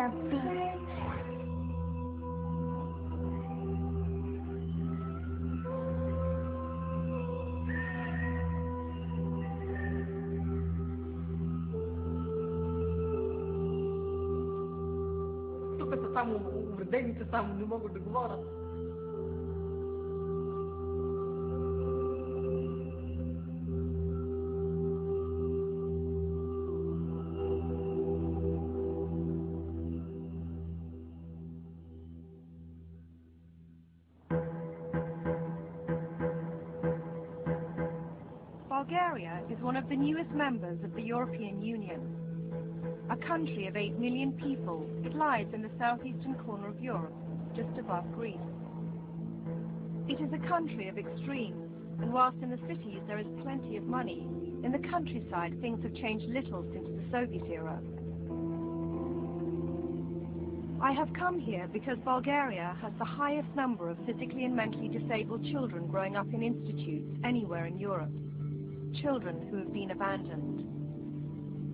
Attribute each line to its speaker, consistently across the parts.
Speaker 1: Тук са само увредените, само не могат да говорят.
Speaker 2: Bulgaria is one of the newest members of the European Union. A country of 8 million people, it lies in the southeastern corner of Europe, just above Greece. It is a country of extremes, and whilst in the cities there is plenty of money, in the countryside things have changed little since the Soviet era. I have come here because Bulgaria has the highest number of physically and mentally disabled children growing up in institutes anywhere in Europe. Children who have been abandoned.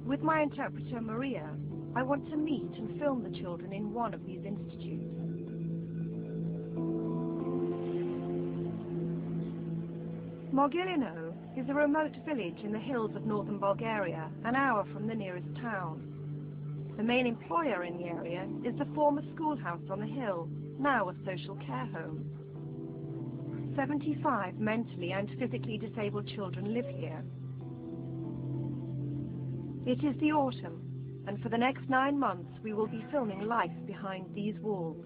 Speaker 2: With my interpreter Maria, I want to meet and film the children in one of these institutes. Mogilino is a remote village in the hills of northern Bulgaria, an hour from the nearest town. The main employer in the area is the former schoolhouse on the hill, now a social care home. 75 mentally and physically disabled children live here. It is the autumn, and for the next 9 months we will be filming life behind these walls.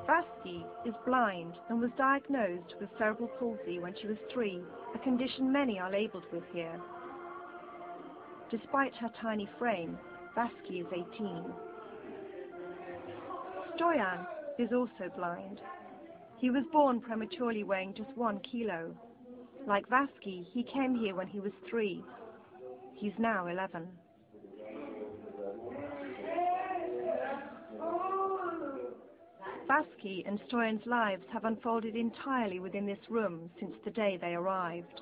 Speaker 2: Vaski is blind and was diagnosed with cerebral palsy when she was 3, a condition many are labelled with here. Despite her tiny frame, Vaski is 18. Stoyan is also blind. He was born prematurely weighing just 1 kilo. Like Vaski, he came here when he was 3. He's now 11. Vaski and Stoyan's lives have unfolded entirely within this room since the day they arrived.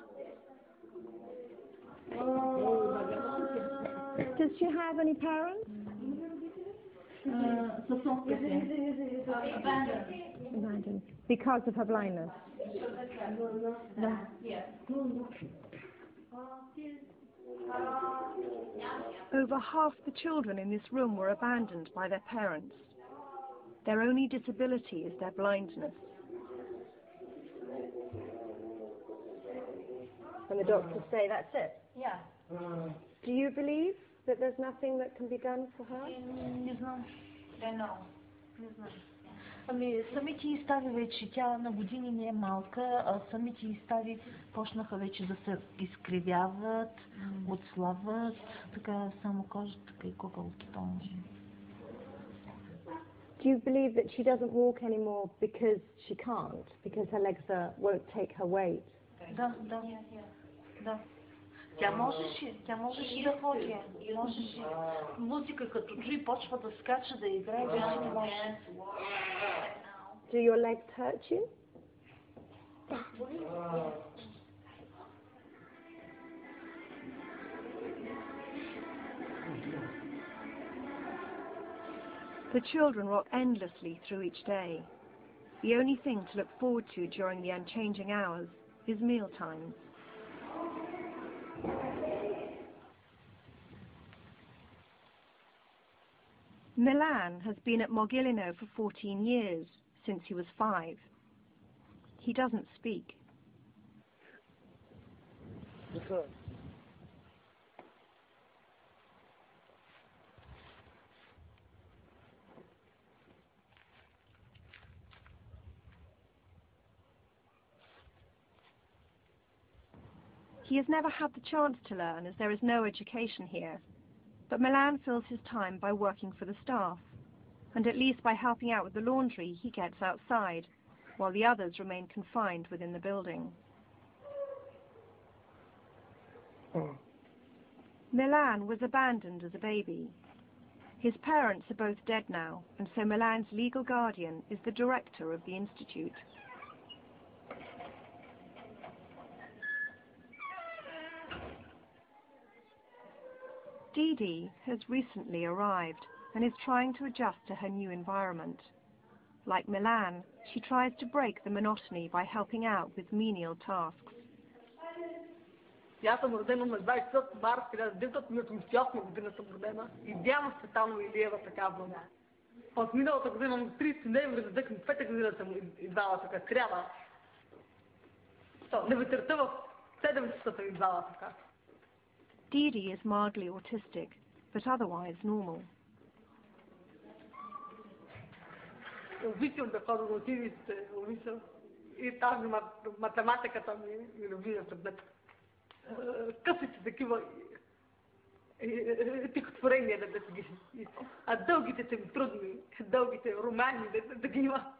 Speaker 2: Does she have any parents? Abandoned. Because of her blindness? No. Over half the children in this room were abandoned by their parents. Their only disability is their blindness. And the doctors say that's it?
Speaker 3: Yeah.
Speaker 2: Do you believe that there's nothing that can be done for her?
Speaker 3: Не знам. Не знам. Ами, самите изстави вече, тя на години не е малка, а самите изстави почнаха вече да се изкривяват, отслабват, така само кожата, така и куколки помощи.
Speaker 2: Do you believe that she doesn't walk anymore because she can't, because her legs won't take her weight?
Speaker 3: Да. Тя можеше да ходи, можеше. Музика като чуи почва да скача, да играе, вече не може.
Speaker 2: Do your legs hurt you? The children rock endlessly through each day. The only thing to look forward to during the unchanging hours is mealtimes. Milan has been at Mogilino for 14 years, since he was 5. He doesn't speak. He has never had the chance to learn as there is no education here, but Milan fills his time by working for the staff, and at least by helping out with the laundry he gets outside, while the others remain confined within the building. Milan was abandoned as a baby. His parents are both dead now, and so Milan's legal guardian is the director of the institute. Didi has recently arrived and is trying to adjust to her new environment. Like Milan, she tries to break the monotony by helping out with menial tasks.
Speaker 1: Аз съм родена на 24 март 1988 година съм родена и Диана Цветанова Илиева така бъда. От миналата година на 30 ноември за 2005 година съм идвала така. Трябва. На вечерта в 7 часа съм идвала така.
Speaker 2: Didi is mildly autistic, but otherwise normal.
Speaker 1: Обичам да ходя на училище, обичам. И тази математиката ми любимия предмет. Късите такива стихотворения да ги... А дългите са ми трудни, дългите романи да ги има.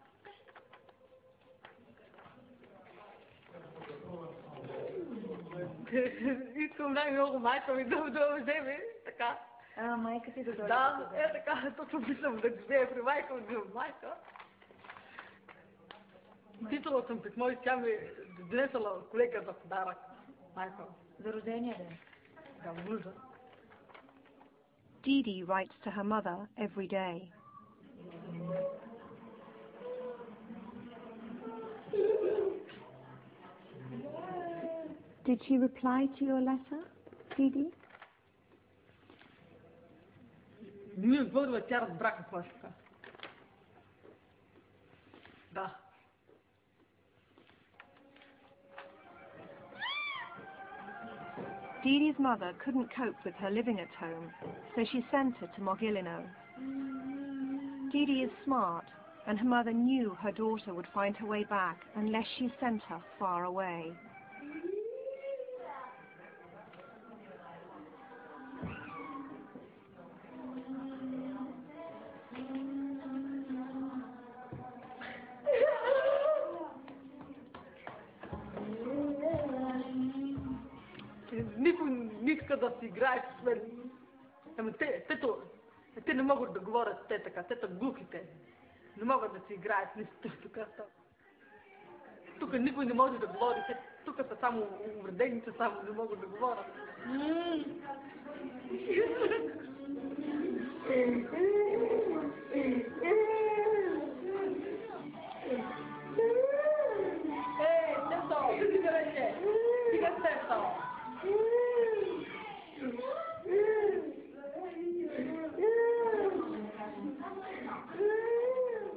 Speaker 1: Искам най-много майка ми да вземе, така.
Speaker 3: Майка си да дойде.
Speaker 1: Да, така, точно мислям да живея при майка ми, майка. Писала съм писмо и тя ми донесла колега за подарък. Майка.
Speaker 3: За рождения ден.
Speaker 1: Да, мужа.
Speaker 2: Didi writes to her mother every day.
Speaker 4: Did she reply to your letter, Didi?
Speaker 1: Не отговорила, тя разбра какво ще кажа. Да.
Speaker 2: Didi's mother couldn't cope with her living at home, so she sent her to Mogilino. Didi is smart, and her mother knew her daughter would find her way back unless she sent her far away.
Speaker 1: Никой не иска да си играе с мен. Ами те не могат да говорят, те така, те са глухите. Не могат да си играят нищо тук. Тук никой не може да говори, тук са само увредените, само не могат да говорят.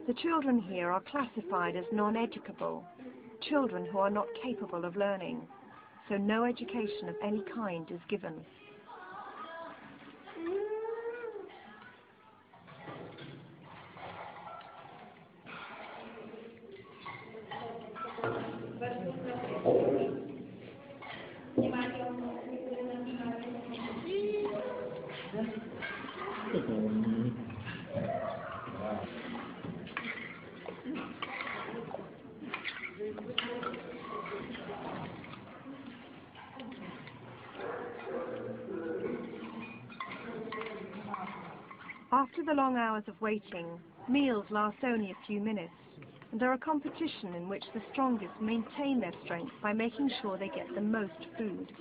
Speaker 2: The children here are classified as non-educable, children who are not capable of learning, so no education of any kind is given. After the long hours of waiting, meals last only a few minutes, and are a competition in which the strongest maintain their strength by making sure they get the most food.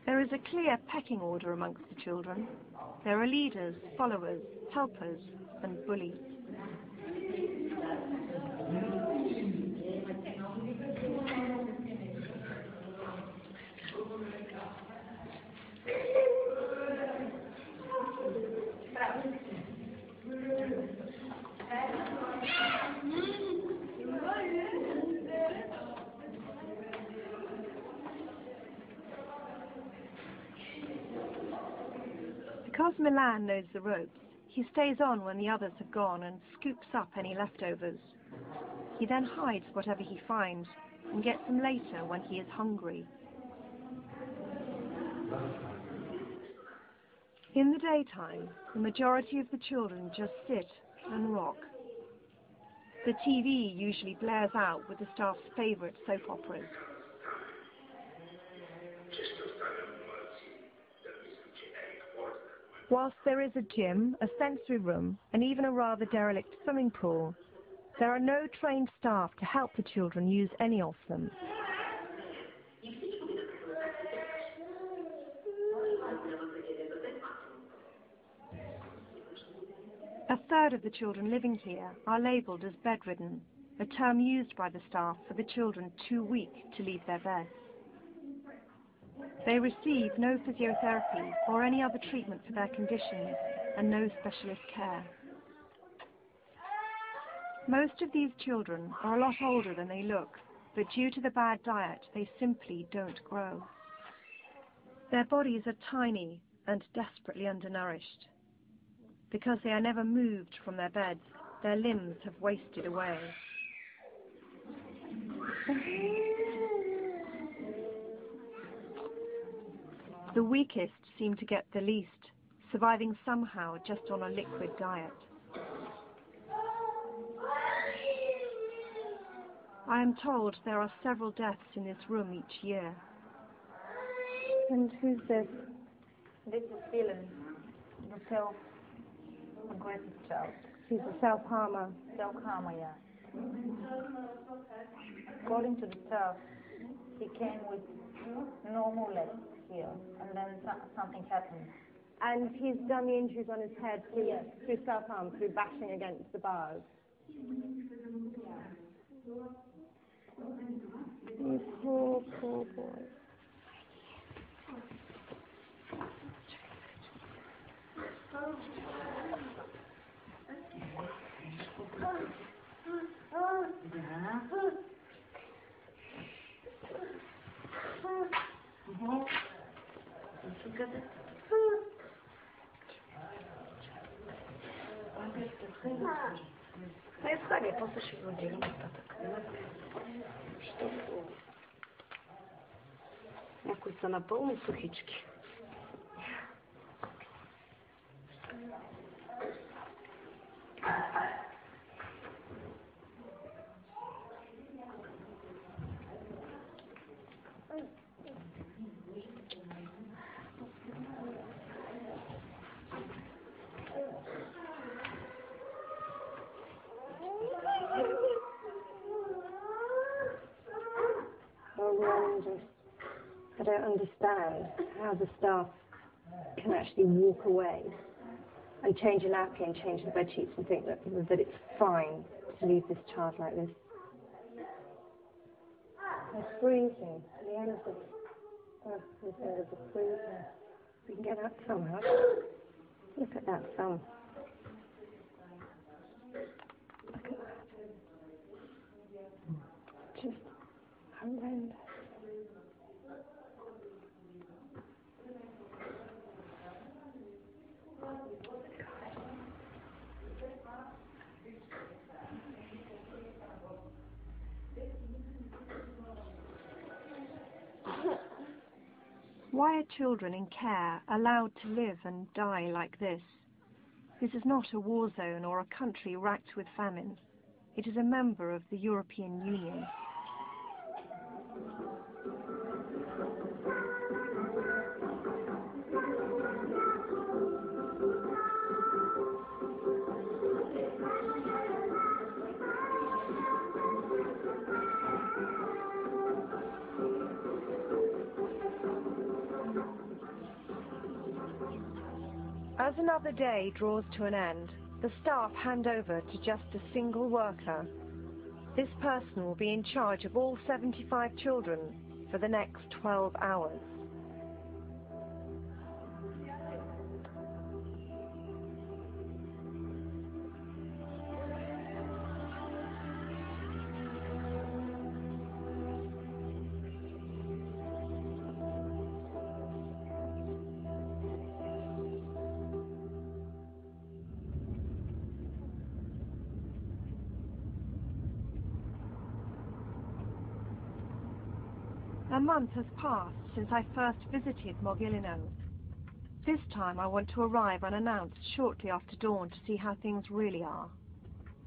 Speaker 2: There is a clear pecking order amongst the children. There are leaders, followers, helpers, and bullies. Because Milan knows the ropes, he stays on when the others have gone and scoops up any leftovers. He then hides whatever he finds and gets them later when he is hungry. In the daytime, the majority of the children just sit and rock. The TV usually blares out with the staff's favourite soap operas. Whilst there is a gym, a sensory room, and even a rather derelict swimming pool, there are no trained staff to help the children use any of them. A third of the children living here are labelled as bedridden, a term used by the staff for the children too weak to leave their beds. They receive no physiotherapy or any other treatment for their conditions and no specialist care. Most of these children are a lot older than they look, but due to the bad diet, they simply don't grow. Their bodies are tiny and desperately undernourished. Because they are never moved from their beds, their limbs have wasted away. The weakest seem to get the least, surviving somehow just on a liquid diet. I am told there are several deaths in this room each year.
Speaker 4: And who's this?
Speaker 3: This is Film, the self-aggressive child.
Speaker 4: She's a self-harmer.
Speaker 3: Self-harmer, yeah. According to the staff, he came with normal legs here, and then something happened.
Speaker 4: And he's done the injuries on his head through, through self-harm, through bashing against the bars. You poor, poor boy.
Speaker 3: Не стане, после ще го дигам нататък. Защото някои са напълно сухички.
Speaker 4: I don't understand how the staff can actually walk away and change a nappy and change the bed sheets and think that it's fine to leave this child like this. It's freezing. The ends of this end of the freezing. We can get out somehow. Look at that thumb. Look at that. Just horrendous.
Speaker 2: Why are children in care allowed to live and die like this? This is not a war zone or a country racked with famine. It is a member of the European Union. As another day draws to an end, the staff hand over to just a single worker. This person will be in charge of all 75 children for the next 12 hours. A month has passed since I first visited Mogilino. This time I want to arrive unannounced shortly after dawn to see how things really are.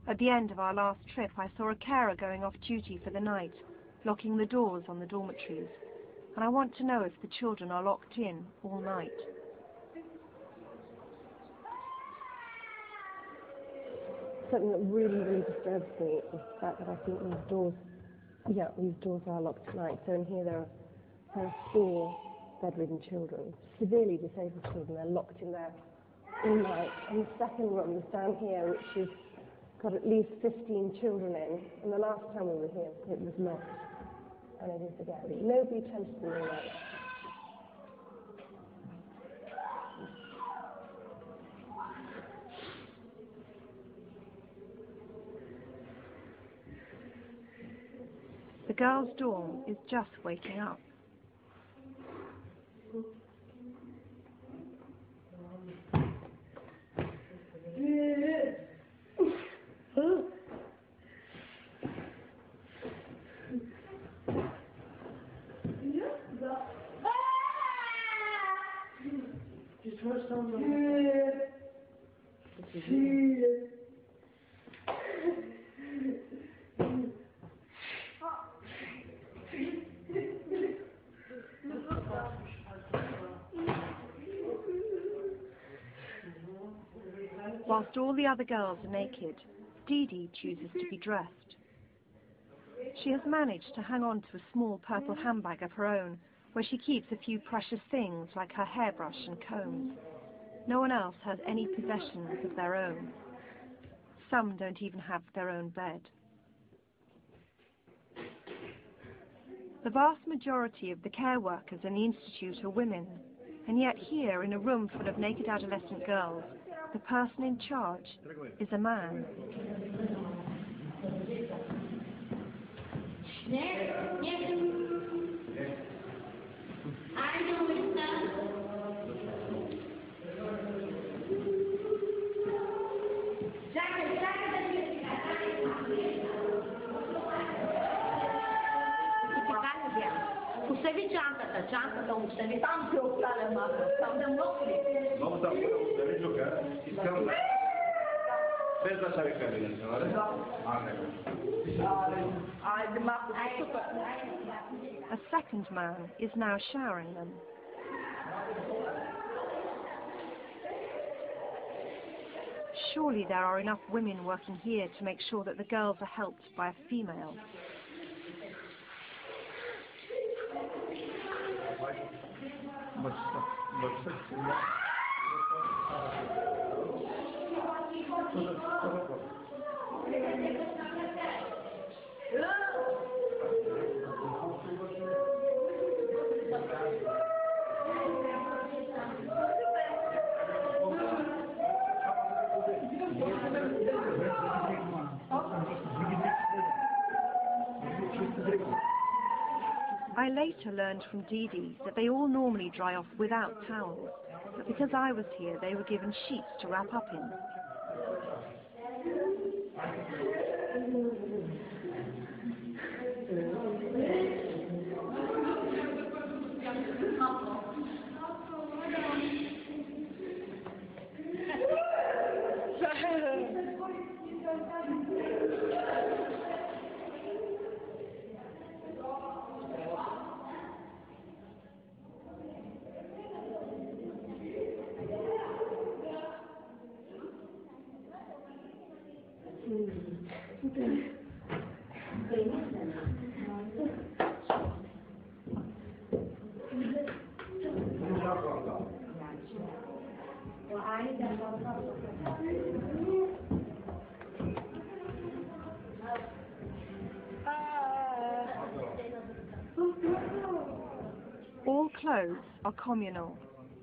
Speaker 2: At the end of our last trip, I saw a carer going off duty for the night, locking the doors on the dormitories, and I want to know if the children are locked in all night.
Speaker 4: Something that really disturbs me is the fact that I think these doors are locked at night. So in here there are 4 bedridden children, severely disabled children. They're locked in there all night. And the second room is down here, which has got at least 15 children in. And the last time we were here, it was locked. And it is again. Nobody tends to do that.
Speaker 2: The girl's dawn is just waking up. Whilst all the other girls are naked, Didi chooses to be dressed. She has managed to hang on to a small purple handbag of her own, where she keeps a few precious things like her hairbrush and combs. No one else has any possessions of their own. Some don't even have their own bed. The vast majority of the care workers in the institute are women, and yet here, in a room full of naked adolescent girls, the person in charge is a man.
Speaker 3: Остави чантата, остави там се оставя малко, там да мокри.
Speaker 5: Много да остави тук, искам без да се викали,
Speaker 2: A second man is now showering them. Surely there are enough women working here to make sure that the girls are helped by a female. I later learned from Didi that they all normally dry off without towels, but because I was here, they were given sheets to wrap up in. All clothes are communal.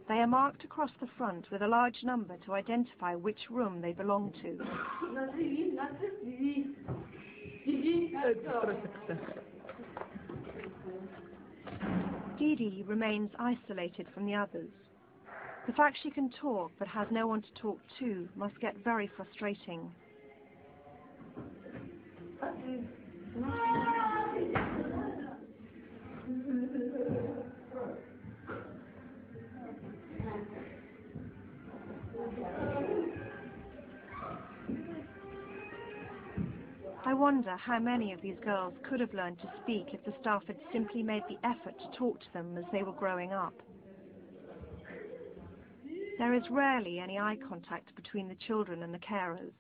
Speaker 2: They are marked across the front with a large number to identify which room they belong to. Didi remains isolated from the others. The fact she can talk but has no one to talk to must get very frustrating. wonder how many of these girls could have learned to speak if the staff had simply made the effort to talk to them as they were growing up. There is rarely any eye contact between the children and the carers.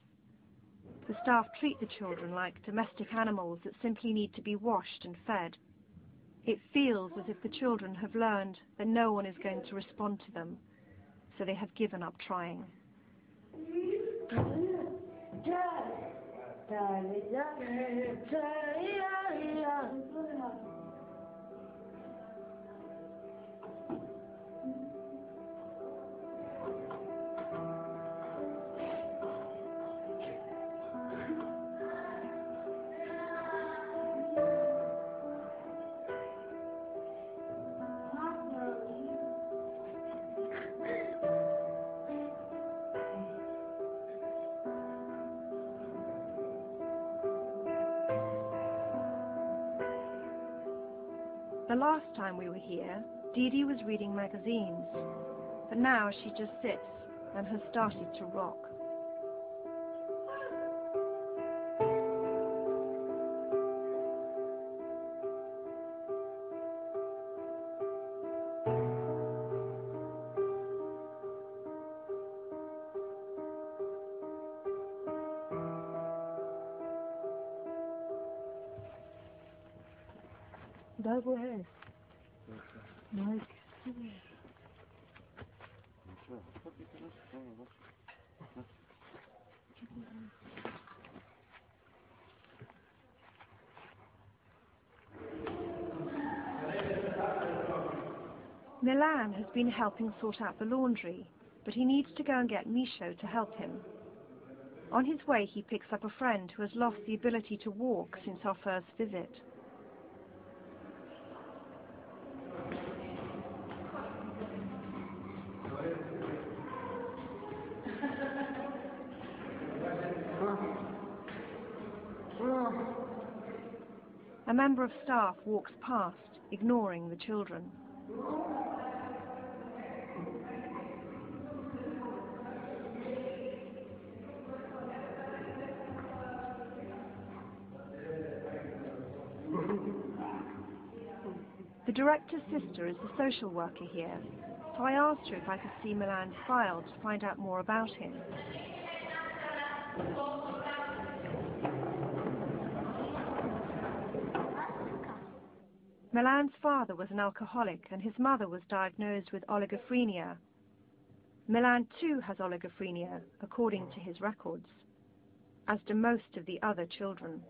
Speaker 2: The staff treat the children like domestic animals that simply need to be washed and fed. It feels as if the children have learned that no one is going to respond to them, so they have given up trying. The last time we were here, Didi was reading magazines, but now she just sits and has started to rock. Milan has been helping sort out the laundry, but he needs to go and get Misho to help him. On his way, he picks up a friend who has lost the ability to walk since our first visit. A member of staff walks past, ignoring the children. The director's sister is the social worker here, so I asked her if I could see Milan's file to find out more about him. Milan's father was an alcoholic and his mother was diagnosed with oligophrenia. Milan too has oligophrenia, according to his records, as do most of the other children.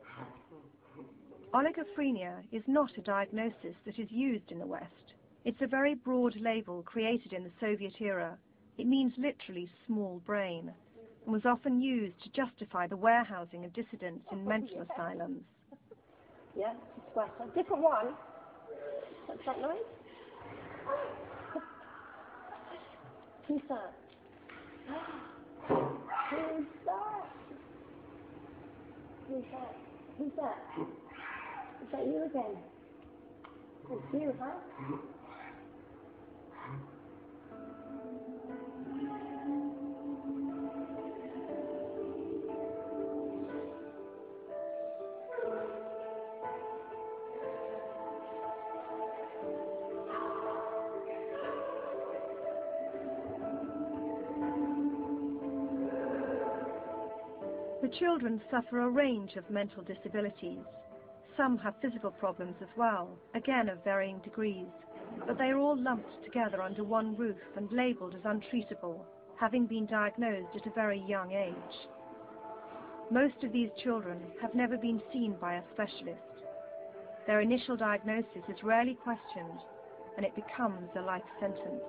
Speaker 2: Oligophrenia is not a diagnosis that is used in the West. It's a very broad label created in the Soviet era. It means literally small brain, and was often used to justify the warehousing of dissidents in mental asylums.
Speaker 4: Yeah, it's worse. A different one. What's that noise? Who's that? Who's that? Who's that? Who's that? Is that you again? It's you, huh?
Speaker 2: The children suffer a range of mental disabilities. Some have physical problems as well, again of varying degrees, but they are all lumped together under one roof and labelled as untreatable, having been diagnosed at a very young age. Most of these children have never been seen by a specialist. Their initial diagnosis is rarely questioned, and it becomes a life sentence.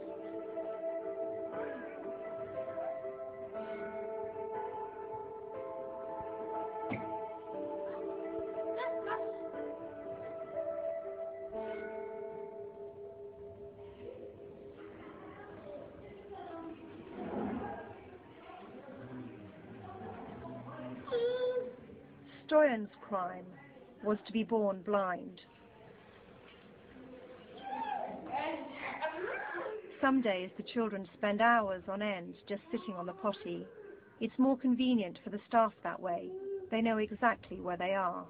Speaker 2: Stoyan's crime was to be born blind. Some days the children spend hours on end just sitting on the potty. It's more convenient for the staff that way, They know exactly where they are.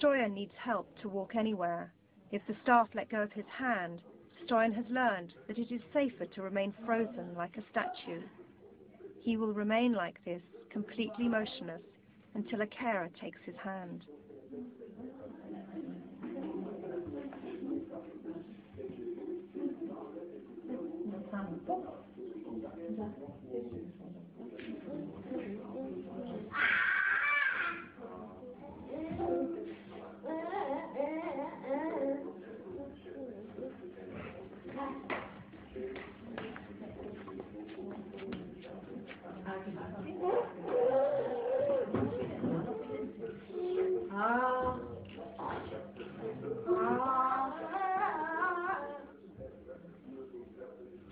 Speaker 2: Stoyan needs help to walk anywhere. If the staff let go of his hand, Stoyan has learned that it is safer to remain frozen like a statue. He will remain like this, completely motionless, until a carer takes his hand.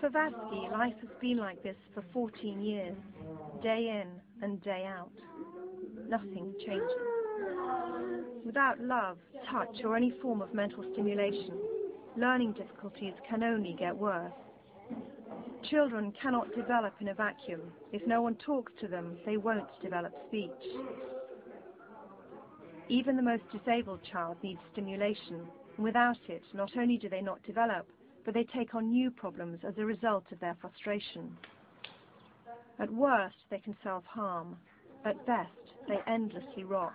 Speaker 2: For Vasky, life has been like this for 14 years, day in and day out. Nothing changes. Without love, touch, or any form of mental stimulation, learning difficulties can only get worse. Children cannot develop in a vacuum. If no one talks to them, they won't develop speech. Even the most disabled child needs stimulation, and without it, not only do they not develop, but they take on new problems as a result of their frustration. At worst, they can self-harm. At best, they endlessly rock.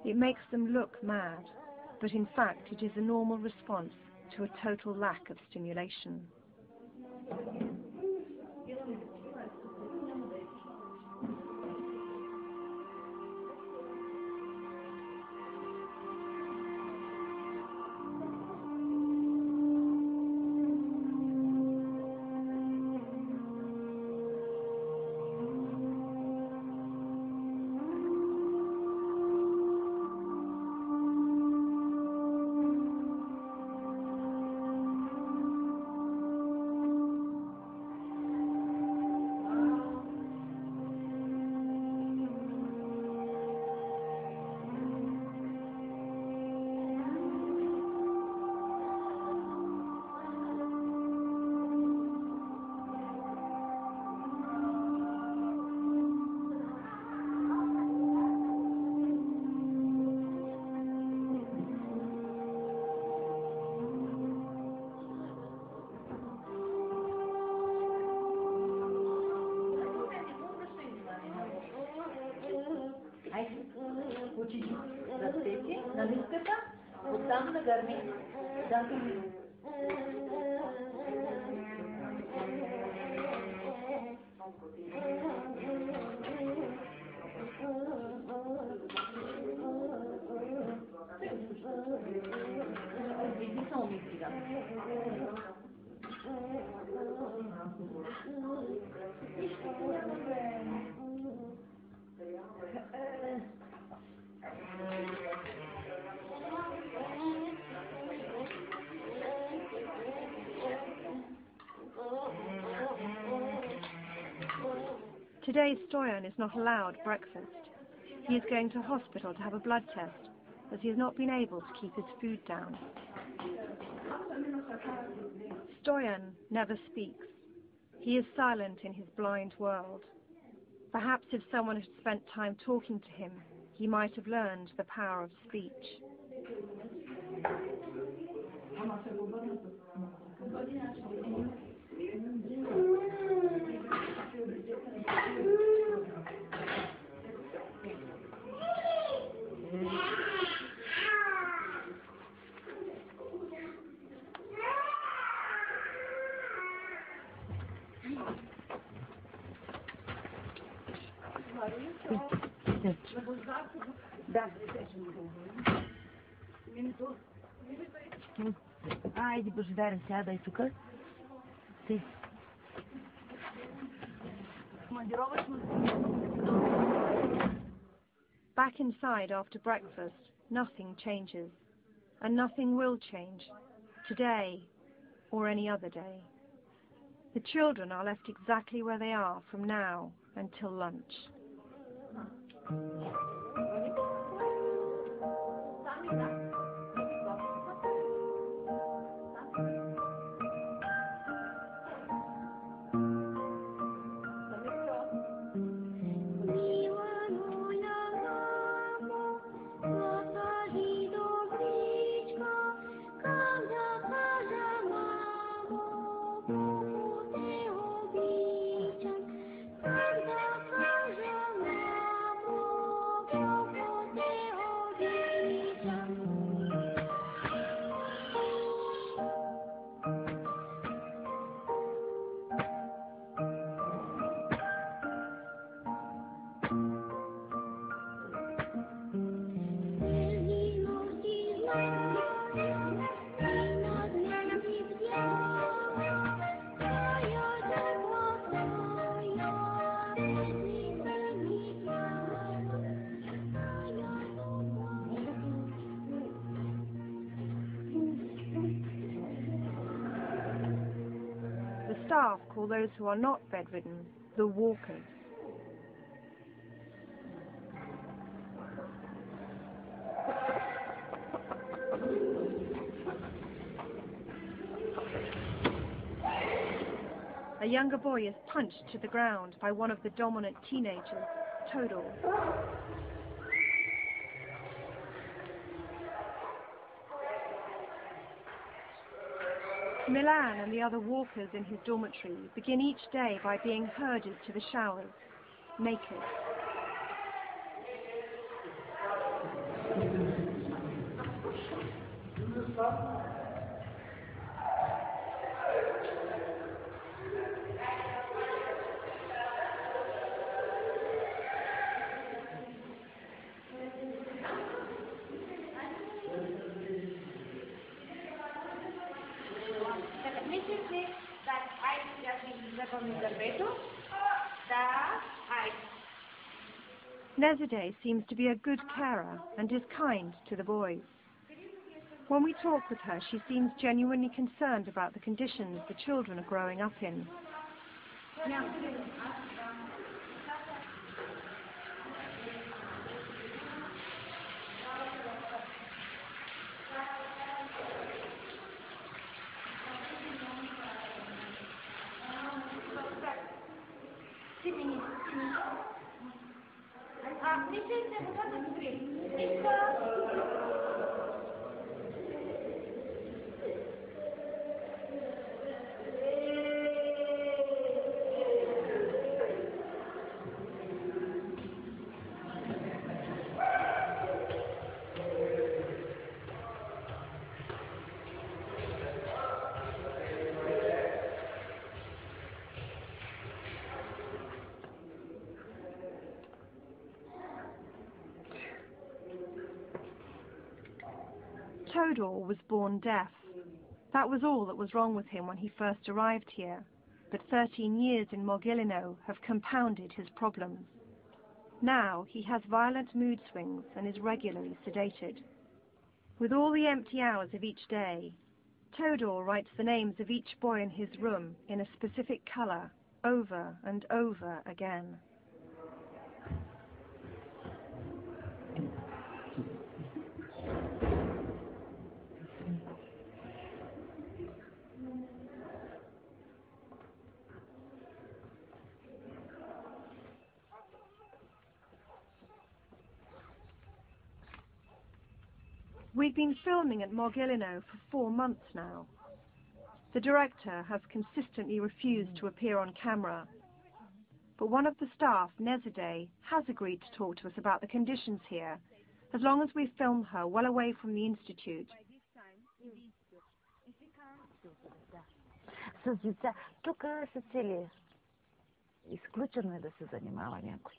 Speaker 2: It makes them look mad, but in fact it is a normal response to a total lack of stimulation. Today, Stoyan is not allowed breakfast. He is going to hospital to have a blood test, as he has not been able to keep his food down. Stoyan never speaks. He is silent in his blind world. Perhaps if someone had spent time talking to him, he might have learned the power of speech.
Speaker 3: Да. Айде, Благодарен, сядай тук. Ти.
Speaker 2: Back inside after breakfast, nothing changes. And nothing will change. Today, or any other day. The children are left exactly where they are from now until lunch. Staff call those who are not bedridden the walkers. A younger boy is punched to the ground by one of the dominant teenagers, Todor. Milan and the other walkers in his dormitory begin each day by being herded to the showers, naked. Nezide seems to be a good carer and is kind to the boys. When we talk with her, she seems genuinely concerned about the conditions the children are growing up in. Todor was born deaf. That was all that was wrong with him when he first arrived here, but 13 years in Mogilino have compounded his problems. Now he has violent mood swings and is regularly sedated. With all the empty hours of each day, Todor writes the names of each boy in his room in a specific color, over and over again. We've been filming at Mogilino for 4 months now. The director has consistently refused to appear on camera. But one of the staff, Nezide, has agreed to talk to us about the conditions here, as long as we film her well away from the institute.
Speaker 3: С деца. Тук са цели. Изключено е да се занимава някой.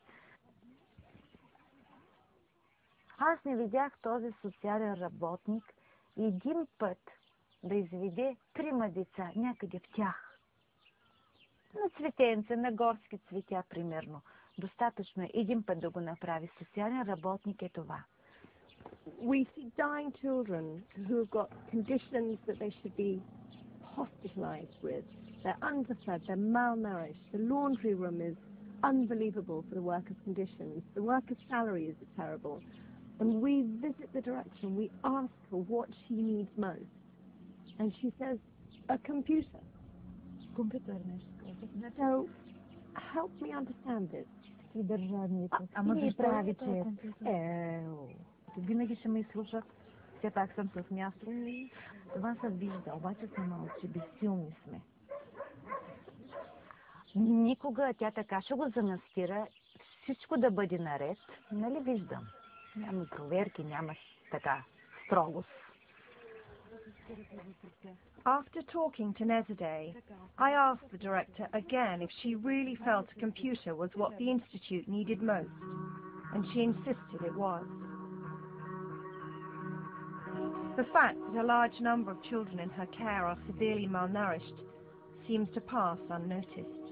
Speaker 3: Аз не видях този социален работник един път да изведе 3 деца някъде в тях. На цветенце, на горски цветя, примерно. Достатъчно е един път да го направи. Социален работник е това.
Speaker 4: We see dying children who have got conditions that they should be hospitalized with. They're underfed, they're malnourished. The laundry room is unbelievable for the workers' conditions. The workers' salaries are terrible. And we visit the director and we ask her what she needs most. And she says, a computer. So, help me understand this.
Speaker 3: Ама защо прави, че винаги ще ме изслушат. Все пак съм с място. Това се вижда, обаче се мълчи, безсилни сме. Никога тя така ще го замаскира, всичко да бъде наред. Нали виждам? Няма проверки, няма така строгост.
Speaker 2: After talking to Nezade, I asked the director again if she really felt a computer was what the Institute needed most, and she insisted it was. The fact that a large number of children in her care are severely malnourished seems to pass unnoticed.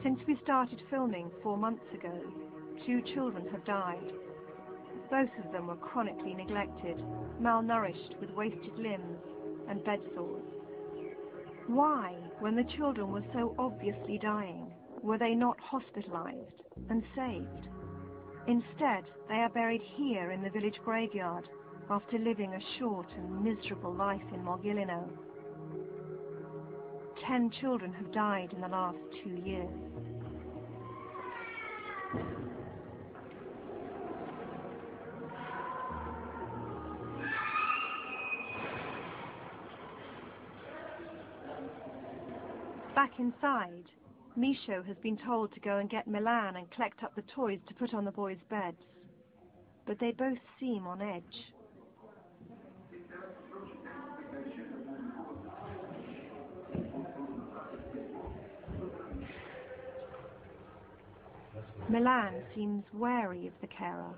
Speaker 2: Since we started filming 4 months ago, 2 children have died. Both of them were chronically neglected, malnourished with wasted limbs and bed sores. Why, when the children were so obviously dying, were they not hospitalized and saved? Instead, they are buried here in the village graveyard after living a short and miserable life in Mogilino. 10 children have died in the last 2 years. Back inside, Misho has been told to go and get Milan and collect up the toys to put on the boys' beds. But they both seem on edge. Milan seems wary of the carer.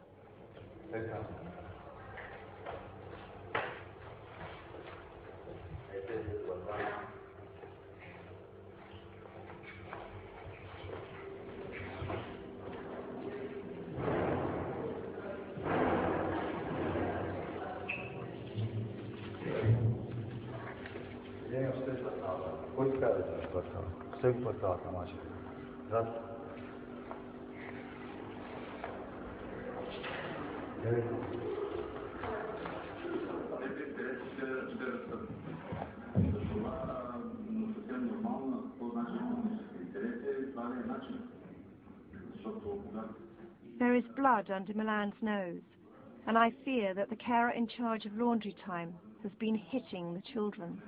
Speaker 2: There is blood under Milan's nose, and I fear that the carer in charge of laundry time has been hitting the children.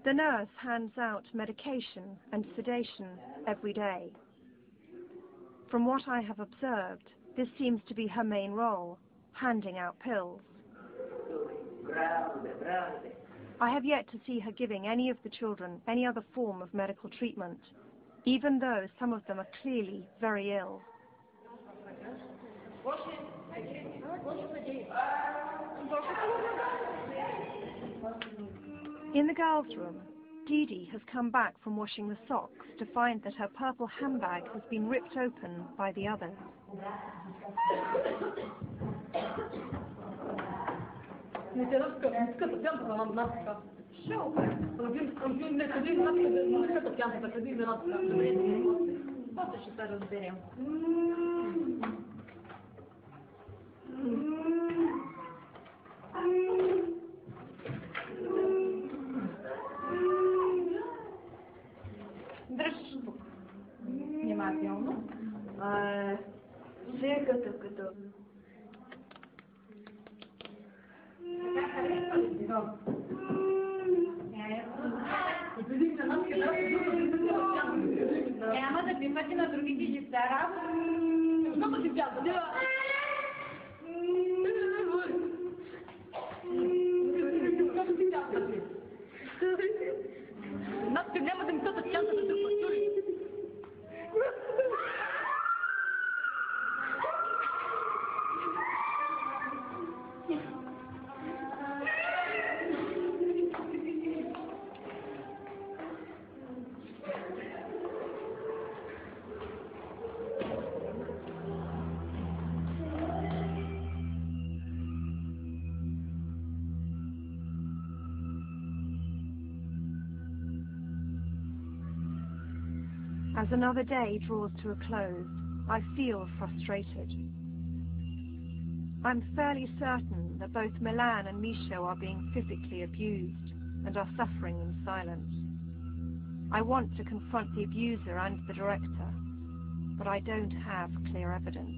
Speaker 2: The nurse hands out medication and sedation every day. From what I have observed, this seems to be her main role, handing out pills. I have yet to see her giving any of the children any other form of medical treatment, even though some of them are clearly very ill. In the girls' room, Didi has come back from washing the socks to find that her purple handbag has been ripped open by the others.
Speaker 1: Не те скъпа тямка за нас така. Шо? Не къде нас къде, не скъпа тямка, къде на нас така. Добре, после ще се разберем. Дръж тук. Внимателно.
Speaker 3: Все като.
Speaker 2: Няма да пипате на другите деца.
Speaker 1: Много си бяга, да. Натка няма да ми тътат чанта да друг пастури.
Speaker 2: As another day draws to a close, I feel frustrated. I'm fairly certain that both Milan and Misho are being physically abused and are suffering in silence. I want to confront the abuser and the director, but I don't have clear evidence.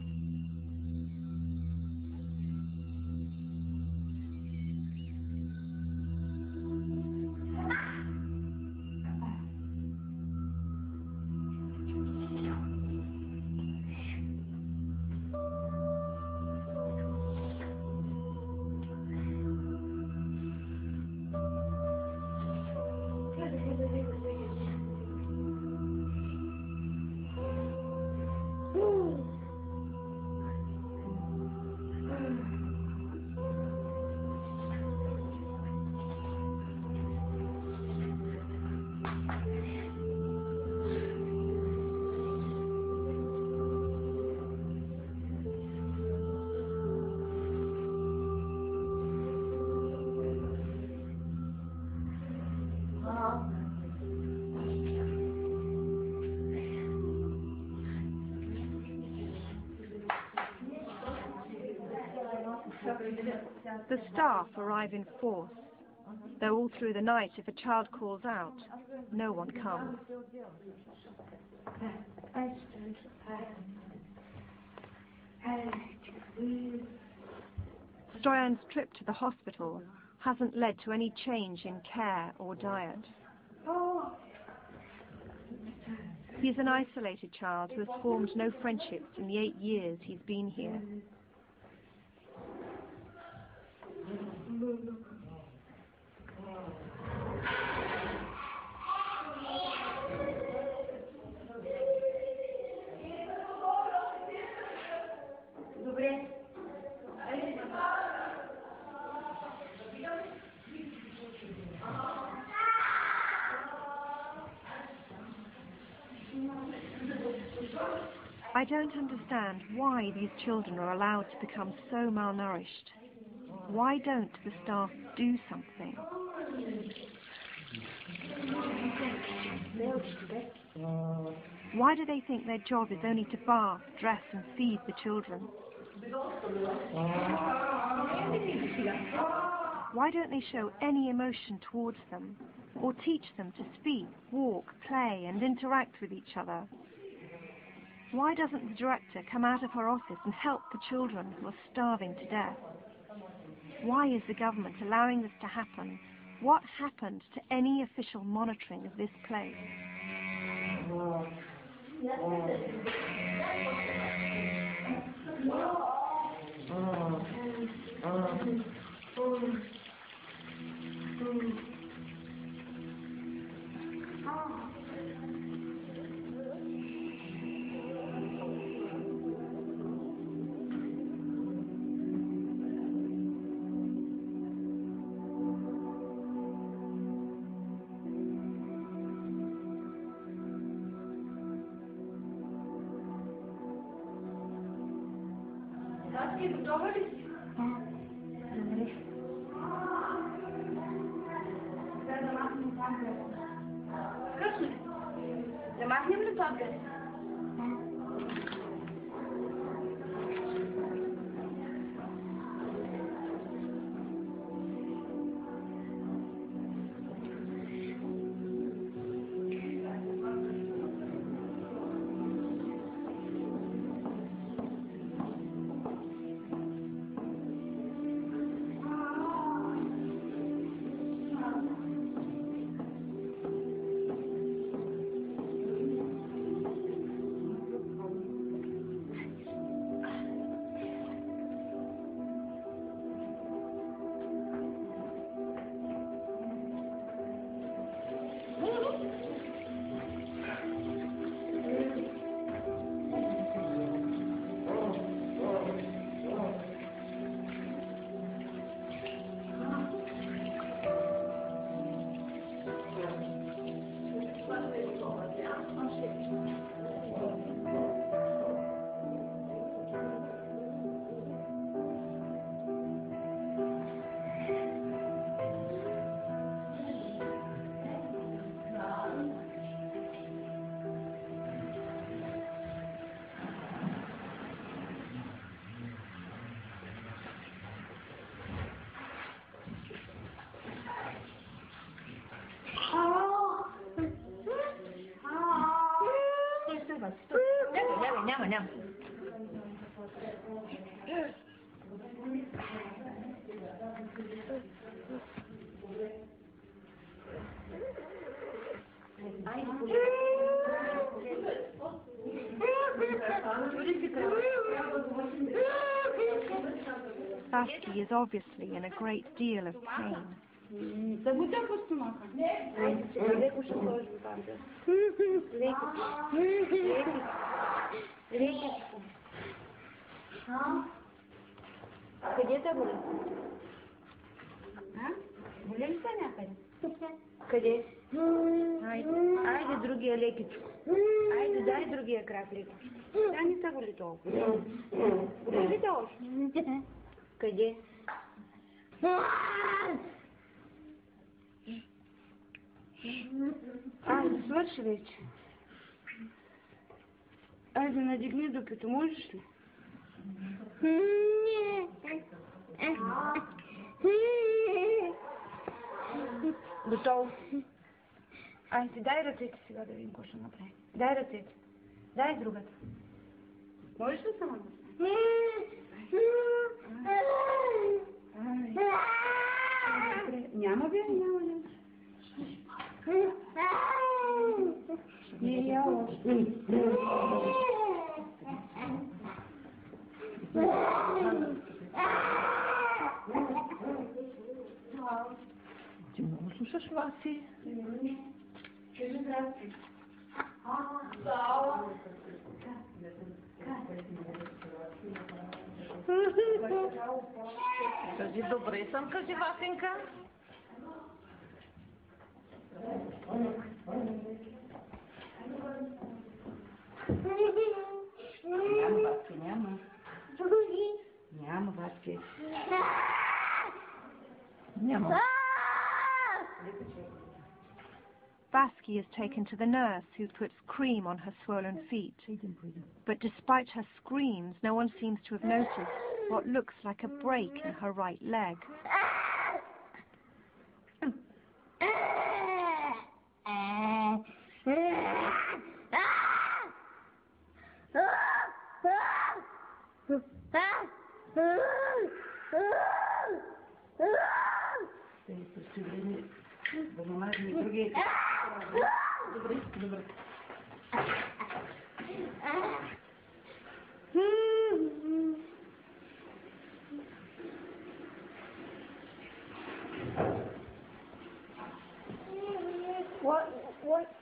Speaker 2: The staff arrive in force, though all through the night if a child calls out, no one comes. Stoyan's trip to the hospital hasn't led to any change in care or diet. He's an isolated child who has formed no friendships in the 8 years he's been here. I don't understand why these children are allowed to become so malnourished. Why don't the staff do something? Why do they think their job is only to bath, dress and feed the children? Why don't they show any emotion towards them, or teach them to speak, walk, play and interact with each other? Why doesn't the director come out of her office and help the children who are starving to death? Why is the government allowing this to happen? What happened to any official monitoring of this place?
Speaker 6: Махнем ли това? Няма.
Speaker 2: Baski is obviously in a great deal of pain.
Speaker 6: Къде те боли? Боли ли те някъде? Къде? Айде другия лекичко. Айде дай другия крак лекичко. Да, не се боли толкова. Боли ли те още? Къде? Айде, свърши вече. Айде, надигни докато можеш ли? Готово. Айде, дай ръцете сега да видим какво ще направим. Дай ръцете. Дай другата. Можеш ли сама да стане? Няма бе, няма бе. Не я още.
Speaker 1: Ти много слушаш, Васи?
Speaker 6: Кажи здрасти.
Speaker 1: Кажи добре съм, кажи Васенка.
Speaker 6: Няма, Васи, няма. Няма, Васи.
Speaker 1: Няма.
Speaker 2: Baski is taken to the nurse, who puts cream on her swollen feet. But despite her screams, no one seems to have noticed what looks like a break in her right leg.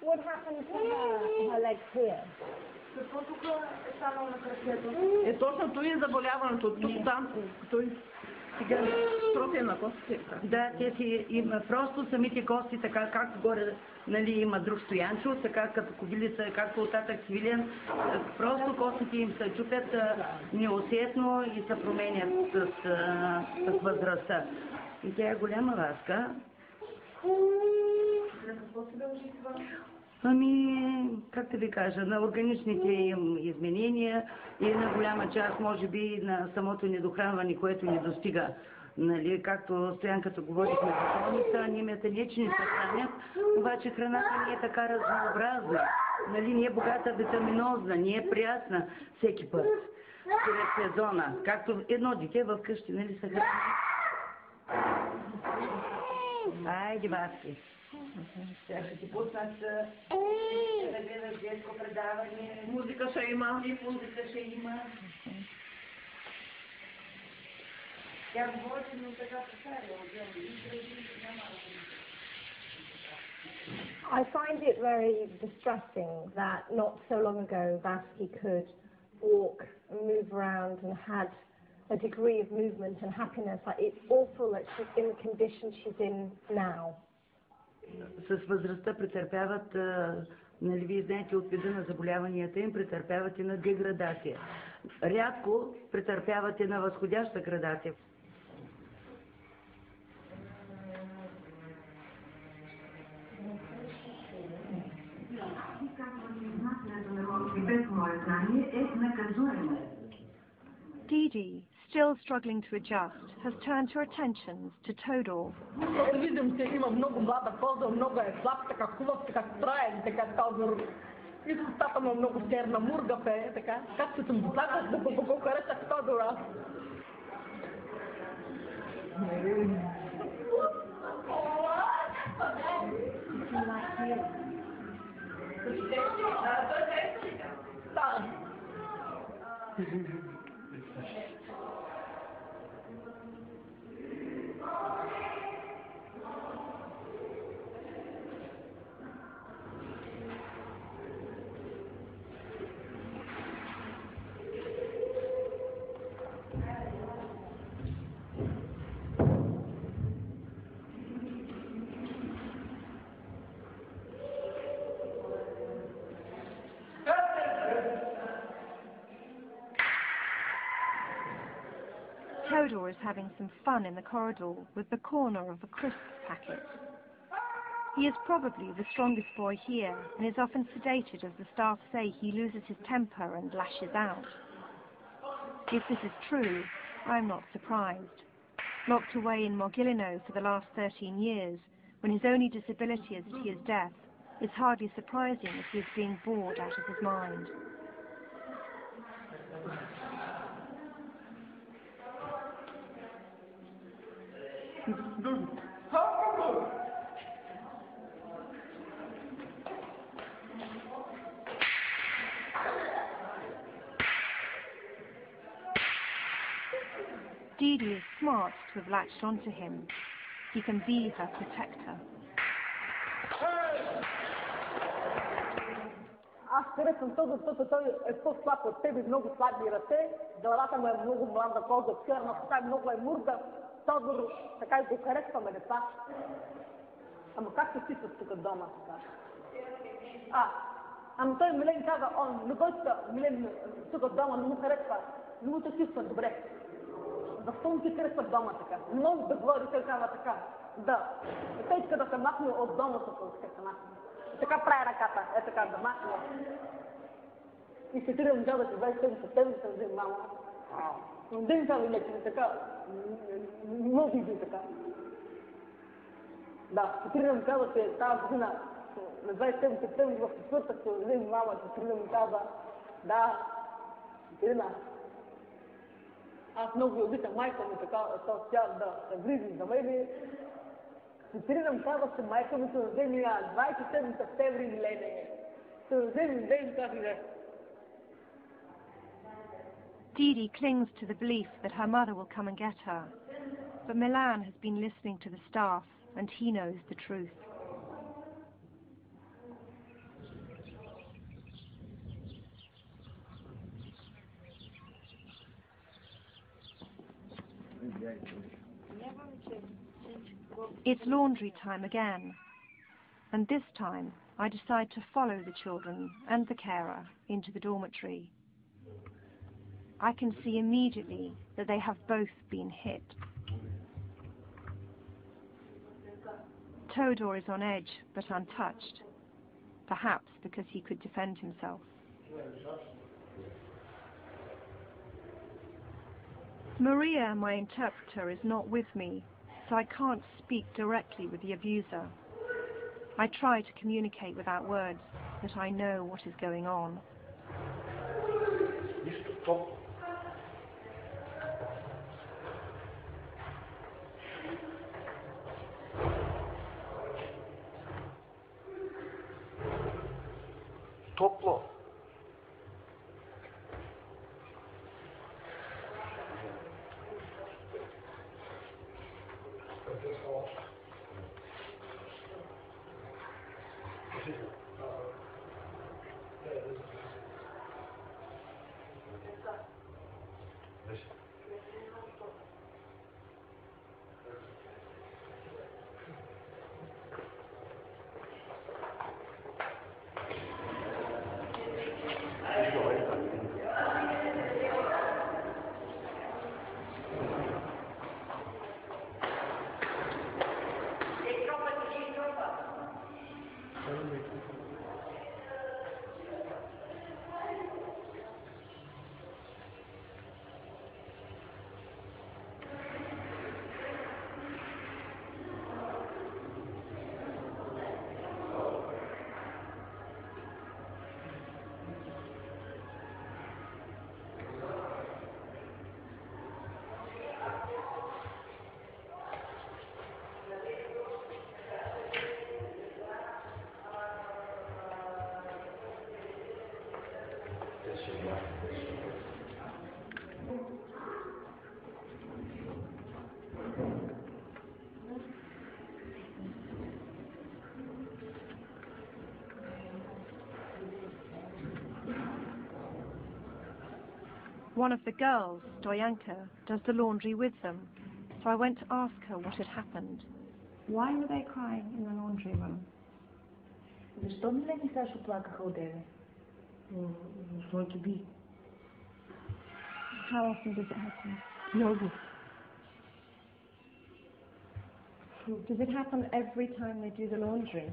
Speaker 4: What happened to her legs here?
Speaker 6: Какво тук е станало на кракето?
Speaker 1: Точно той е заболяването. Тук там, той сега трофия на костите.
Speaker 7: Да, те си има просто самите кости, така както горе, нали, има друг стоянчо, така като кобилица, както оттатък свилен, просто костите им се чупят неусетно и се променят с възрастта. И тя е голяма Васка.
Speaker 6: За какво се дължи това?
Speaker 7: Ами, как да ви кажа, на органичните им изменения и на голяма част, може би, на самото недохранване, което ни достига. Нали, както Стоянката говорихме за болница, анимията не е, че не се хранят, обаче храната не е така разнообразна. Нали, не е богата витаминозна, не е прясна всеки път. През сезона, както едно дете в къщи, нали, се храни. Айде, бабки. Сега ще ти пуснат да гледаш детско предаване.
Speaker 1: Музика ще има.
Speaker 7: И музика ще има. Тя говори, но така повтаря.
Speaker 4: I find it very distressing that not so long ago Vasky could walk and move around and had a degree of movement and happiness. Like, it's awful that she's in the condition she's in now.
Speaker 7: С възрастта претърпяват, нали, вие знаете, от вида на заболяванията им, претърпяват и на деградация. Рядко претърпяват и на възходяща градация.
Speaker 2: Didi, still struggling to adjust, has turned her attentions to Todor.
Speaker 1: Виждам, че има много млада коза, много е слаб, така хубав, така строен, така Тодор. И с устата му много черна, мургав е, така. Както съм го плакал, да го харесах Тодора.
Speaker 2: Todor is having some fun in the corridor with the corner of a crisps packet. He is probably the strongest boy here and is often sedated, as the staff say he loses his temper and lashes out. If this is true, I'm not surprised. Locked away in Mogilino for the last 13 years, when his only disability is that he is deaf, it's hardly surprising if he is being bored out of his mind. Didi is smart to have latched onto him. He can be her protector.
Speaker 1: Аз харесвам Тодор, защото той е по-слаб от тебе, много слаби ръце, главата му е много млада коза, черна, така много е мурда. Тодор, така и го харесваме, деца. Ама как се чувстваш тук дома, така? Ама той Милен каза, не гостя, Милен тук дома не му харесва, не му се чувства добре. Защо му ти харесва дома така? Много да говори, той казва така. Да. И той иска да се махне от дома, защото иска се махне. Така прави ръката, е така да махне. И се тръгвам да се 27 септември съм взем мама. Но ден са ви леки, така, много иди така. Да, се тръгвам каза, че тази година на 27 септември в четвъртък се взем мама, се тръгвам каза, да, Ирина. Аз много обичам майка ми така, тя да се грижи за мен. Се тръгвам каза, че майка ми се вземи на 27 септември Милене. Се вземи ден, как и да.
Speaker 2: Didi clings to the belief that her mother will come and get her, but Milan has been listening to the staff and he knows the truth. It's laundry time again, and this time I decide to follow the children and the carer into the dormitory. I can see immediately that they have both been hit. Todor is on edge but untouched, perhaps because he could defend himself. Maria, my interpreter, is not with me, so I can't speak directly with the abuser. I try to communicate without words, but I know what is going on.
Speaker 8: Топло.
Speaker 2: One of the girls, Stoyanka, does the laundry with them, so I went to ask her what had happened.
Speaker 3: Why were they crying in the laundry room? Защо милени Сашо плакаха одеве?
Speaker 4: Want to be.
Speaker 3: How often does it happen?
Speaker 4: No.
Speaker 3: Does it happen every time they do the laundry?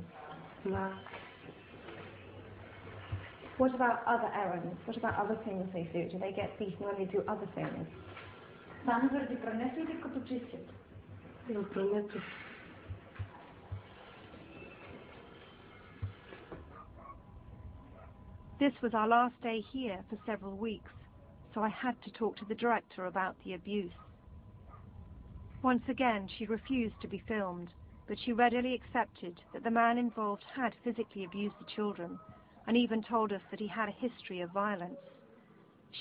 Speaker 4: No.
Speaker 3: What about other errands? What about other things they do? Do they get beaten when they do other things? Само заради прането или като чистят?
Speaker 4: Прането.
Speaker 2: This was our last day here for several weeks, so I had to talk to the director about the abuse. Once again, she refused to be filmed, but she readily accepted that the man involved had physically abused the children, and even told us that he had a history of violence.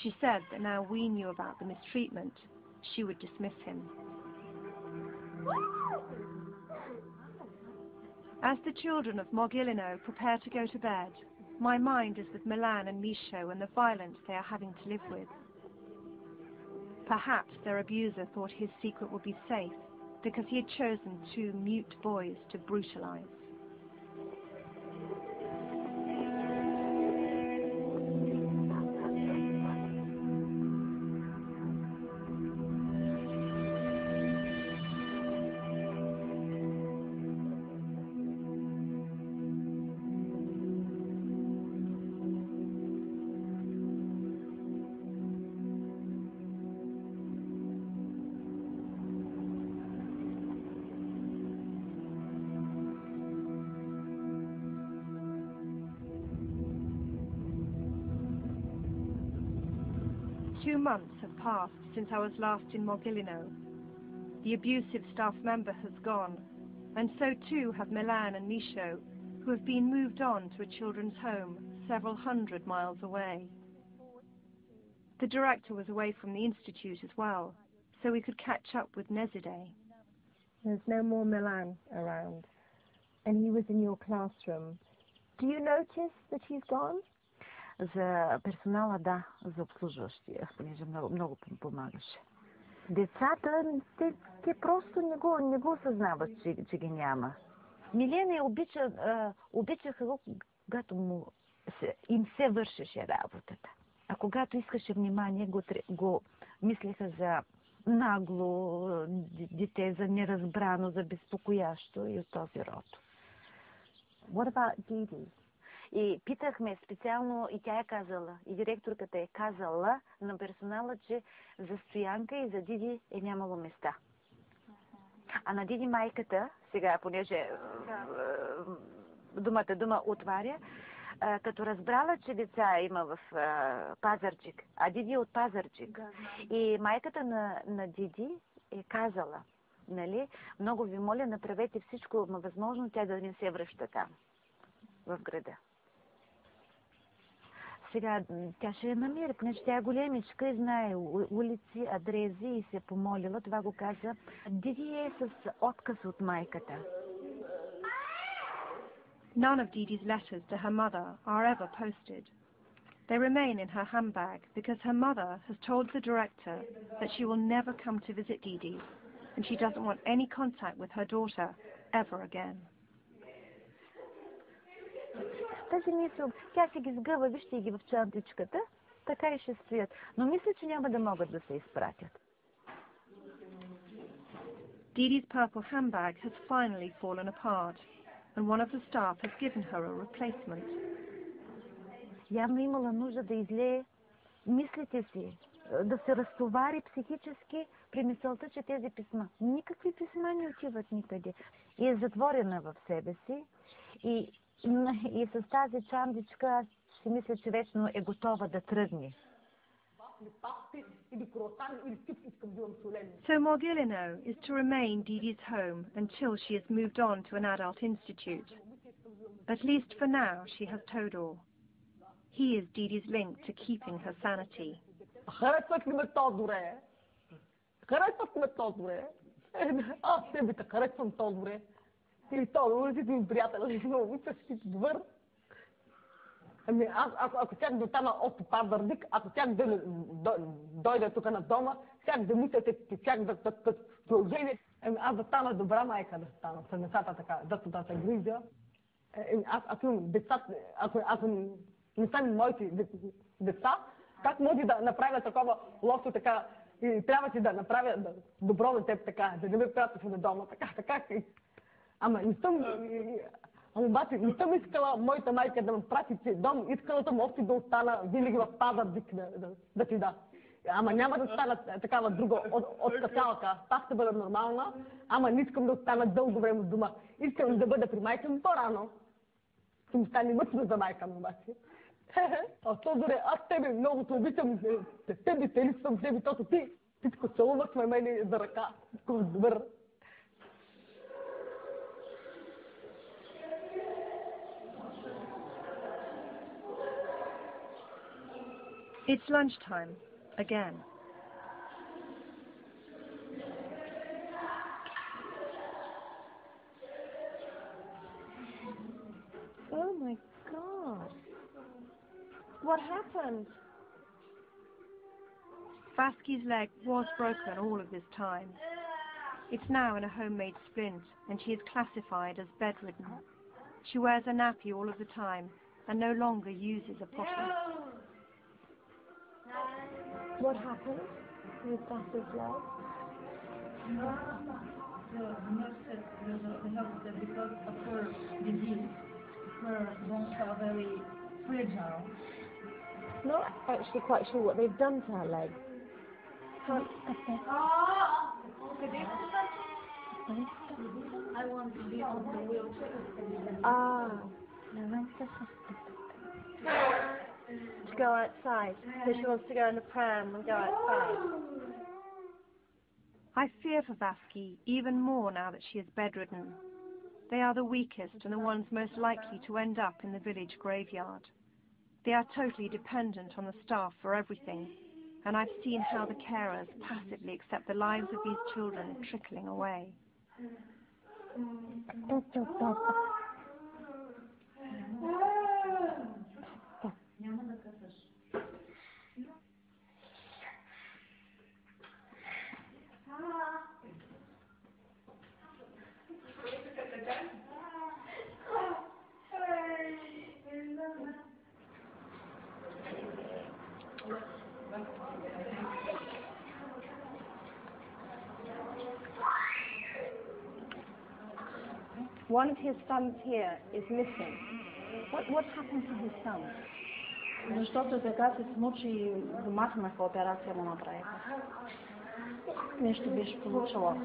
Speaker 2: She said that now we knew about the mistreatment, she would dismiss him. As the children of Mogilino prepare to go to bed, my mind is with Milan and Misho and the violence they are having to live with. Perhaps their abuser thought his secret would be safe because he had chosen 2 mute boys to brutalize. Two months have passed since I was last in Mogilino. The abusive staff member has gone, and so too have Milan and Misho, who have been moved on to a children's home several hundred miles away. The director was away from the institute as well, so we could catch up with Nezide.
Speaker 4: There's no more Milan around, and he was in your classroom. Do you notice that he's gone?
Speaker 3: За персонала, да, за обслужващия, понеже много помагаше. Децата, те просто не го осъзнават, че ги няма. Милена обичаха го, когато им се вършеше работата. А когато искаше внимание, го мислеха за нагло дете, за неразбрано, за безпокоящо и от този род.
Speaker 4: What about Didi?
Speaker 3: И питахме специално, и тя е казала, и директорката е казала на персонала, че за Стоянка и за Диди е нямало места. А на Диди майката, сега, понеже дума отваря, като разбрала, че деца има в Пазарджик, а Диди е от Пазарджик. И майката на Диди е казала, нали, много ви моля, направете всичко възможно тя да не се връща там, в града. Сега тя ще я намери, понеже тя е големичка и знае улици, адрези и се помолила. Това го каза. Диди е с отказ от майката.
Speaker 2: None of Didi's letters to her mother are ever posted. They remain in her handbag because her mother has told the director that she will never come to visit Didi and she doesn't want any contact with her daughter ever again.
Speaker 3: Тази мисъл, тя си ги сгъва, вижте ги в чантичката, така и ще стоят. Но мисля, че няма да могат да се изпратят.
Speaker 2: Didi's purple handbag has finally fallen apart, and one of the staff has given her a replacement.
Speaker 3: Явно имала нужда да излее мислите си, да се разтовари психически при мисълта, че тези писма, никакви писма не отиват никъде. И е затворена в себе си и с тази чандичка аз си мисля, че вечно е готова да тръгне.
Speaker 2: So Mogilino is to remain Didi's home until she has moved on to an adult institute. At least for now she has Todor. He is Didi's link to keeping her sanity.
Speaker 1: Харесват ли ме Тодоре? Харесват ме Тодоре? Аз тебе те харесвам Тодоре. Ти Тодоре си ми приятел, си ме обичаш, си добър. Ами ако тях да стана от Пазарджик, ако тях да дойде тук на дома, тях да мислите, че тях да продължение, аз да стана добра майка да стана, с децата така, да се грижа. Аз имам деца, ако не са моите деца, как може да направя такова лошо така, и трябва си да направя добро на теб така, да не ме пратиш на дома, така. Ама обаче не съм искала моята майка да ме прати дом, искала съм още да остана винаги в Пазарджик да ти да. Ама няма да стана такава друга откачалка. Пак ще бъда нормална, ама не искам да остана дълго време в дома. Искам да бъда при майка ми по-рано. Ще ми стане мъчно за майка ми обаче. Тодоре, аз тебе много те обичам, тебе те липсвам, тебе, тото ти всичко целуваш ме мене за ръка, такова добър.
Speaker 2: It's lunchtime, again.
Speaker 3: Oh my God. What happened?
Speaker 2: Vaski's leg was broken all of this time. It's now in a homemade splint and she is classified as bedridden. She wears a nappy all of the time and no longer uses a potty.
Speaker 3: What happened with Vaski's leg?
Speaker 7: The nurse said that because of her disease, her bones are very fragile.
Speaker 4: Not actually quite sure what they've done to her leg.
Speaker 6: I want to be on the wheelchair.
Speaker 3: To go outside. So she wants to go in the pram and go outside.
Speaker 2: I fear for Vaski even more now that she is bedridden. They are the weakest and the ones most likely to end up in the village graveyard. They are totally dependent on the staff for everything, and I've seen how the carers passively accept the lives of these children trickling away.
Speaker 4: One of his sons here is missing.
Speaker 3: What happened to his son?
Speaker 8: Защото така се смучи и го махнаха, операция му направиха. Нещо беше получила.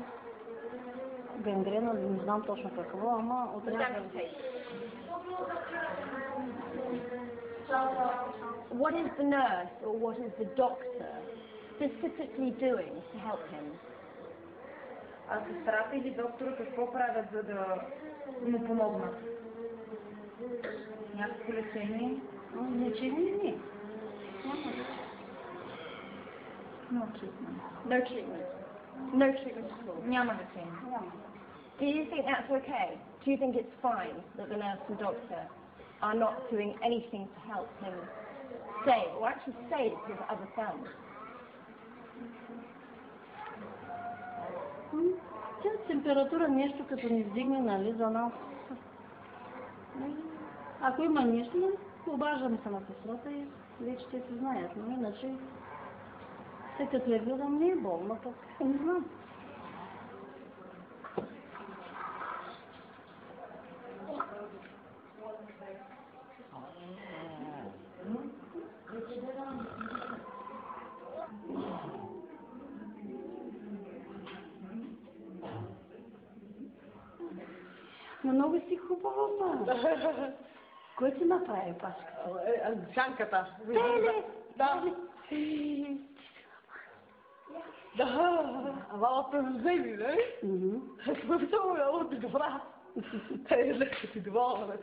Speaker 8: Гангрена, не знам точно какво, ама отрязали.
Speaker 3: What is the nurse or what is the doctor specifically doing to help him?
Speaker 6: А сестрата или доктора какво правят, за да му помогнат? Някакво лечение?
Speaker 8: Лечение не.
Speaker 6: No treatment.
Speaker 3: No treatment. No treatment at all.
Speaker 6: Няма лечение.
Speaker 3: Do you think that's okay? Do you think it's fine that the nurse and doctor are not doing anything to help him save, or actually save his other son?
Speaker 8: Тя температура нещо като ни вдигне, нали, за нас. Ако има нещо, обаждам се на сестрата и вече те се знаят, но иначе след като я гледам не е болна, пък не знам. Но много си хубава, ма. Кой си направи пашката?
Speaker 1: Жанката.
Speaker 8: Теле!
Speaker 1: Да. Да. Ама превземи, не? Много много ти добра. Е, леко си доволна.
Speaker 8: Да.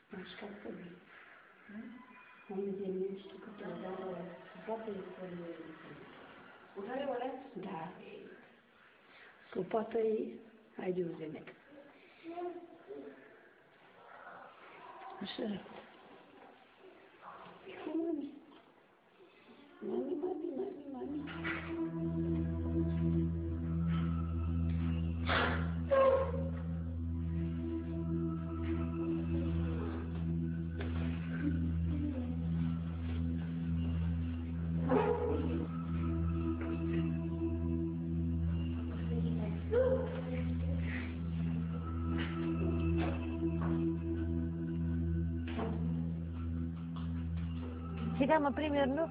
Speaker 8: Знаеш как се би? Ами вземи нещо като ударила супата и свалила.
Speaker 6: Ударила ли?
Speaker 8: Да. Супата и айде вземете. Ще. Мами.
Speaker 3: Сега, примерно,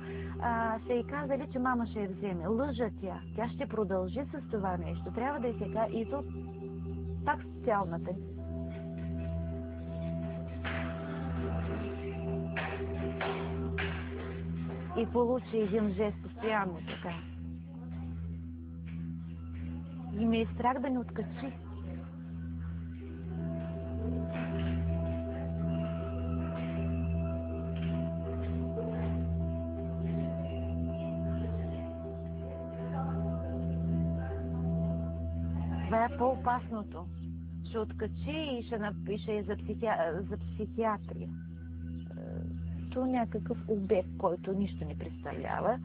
Speaker 3: са и казали, че мама ще я вземе. Лъжа тя. Тя ще продължи с това нещо. Трябва да й се каже и то пак социалната. И получи един жест постоянно така. И ме е страх да не откачи. Това е по-опасното. Ще откачи и ще напише за психиатрия. То някакъв обект, който нищо не представлява.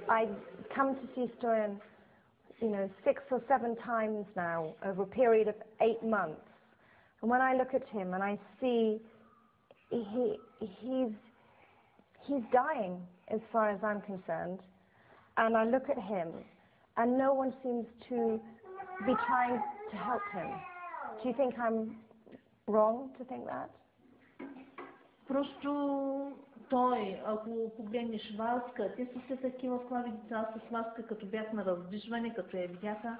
Speaker 2: I come to see Stoyan, 6 or 7 times now over a period of 8 months. And when I look at him and I see he's dying as far as I'm concerned, and I look at him and no one seems to be trying to help him. Do you think I'm wrong to think that?
Speaker 3: Просто той, ако погледнеш Васка, те са все такива слаби деца с Васка, като бях на раздвижване, като я видяха,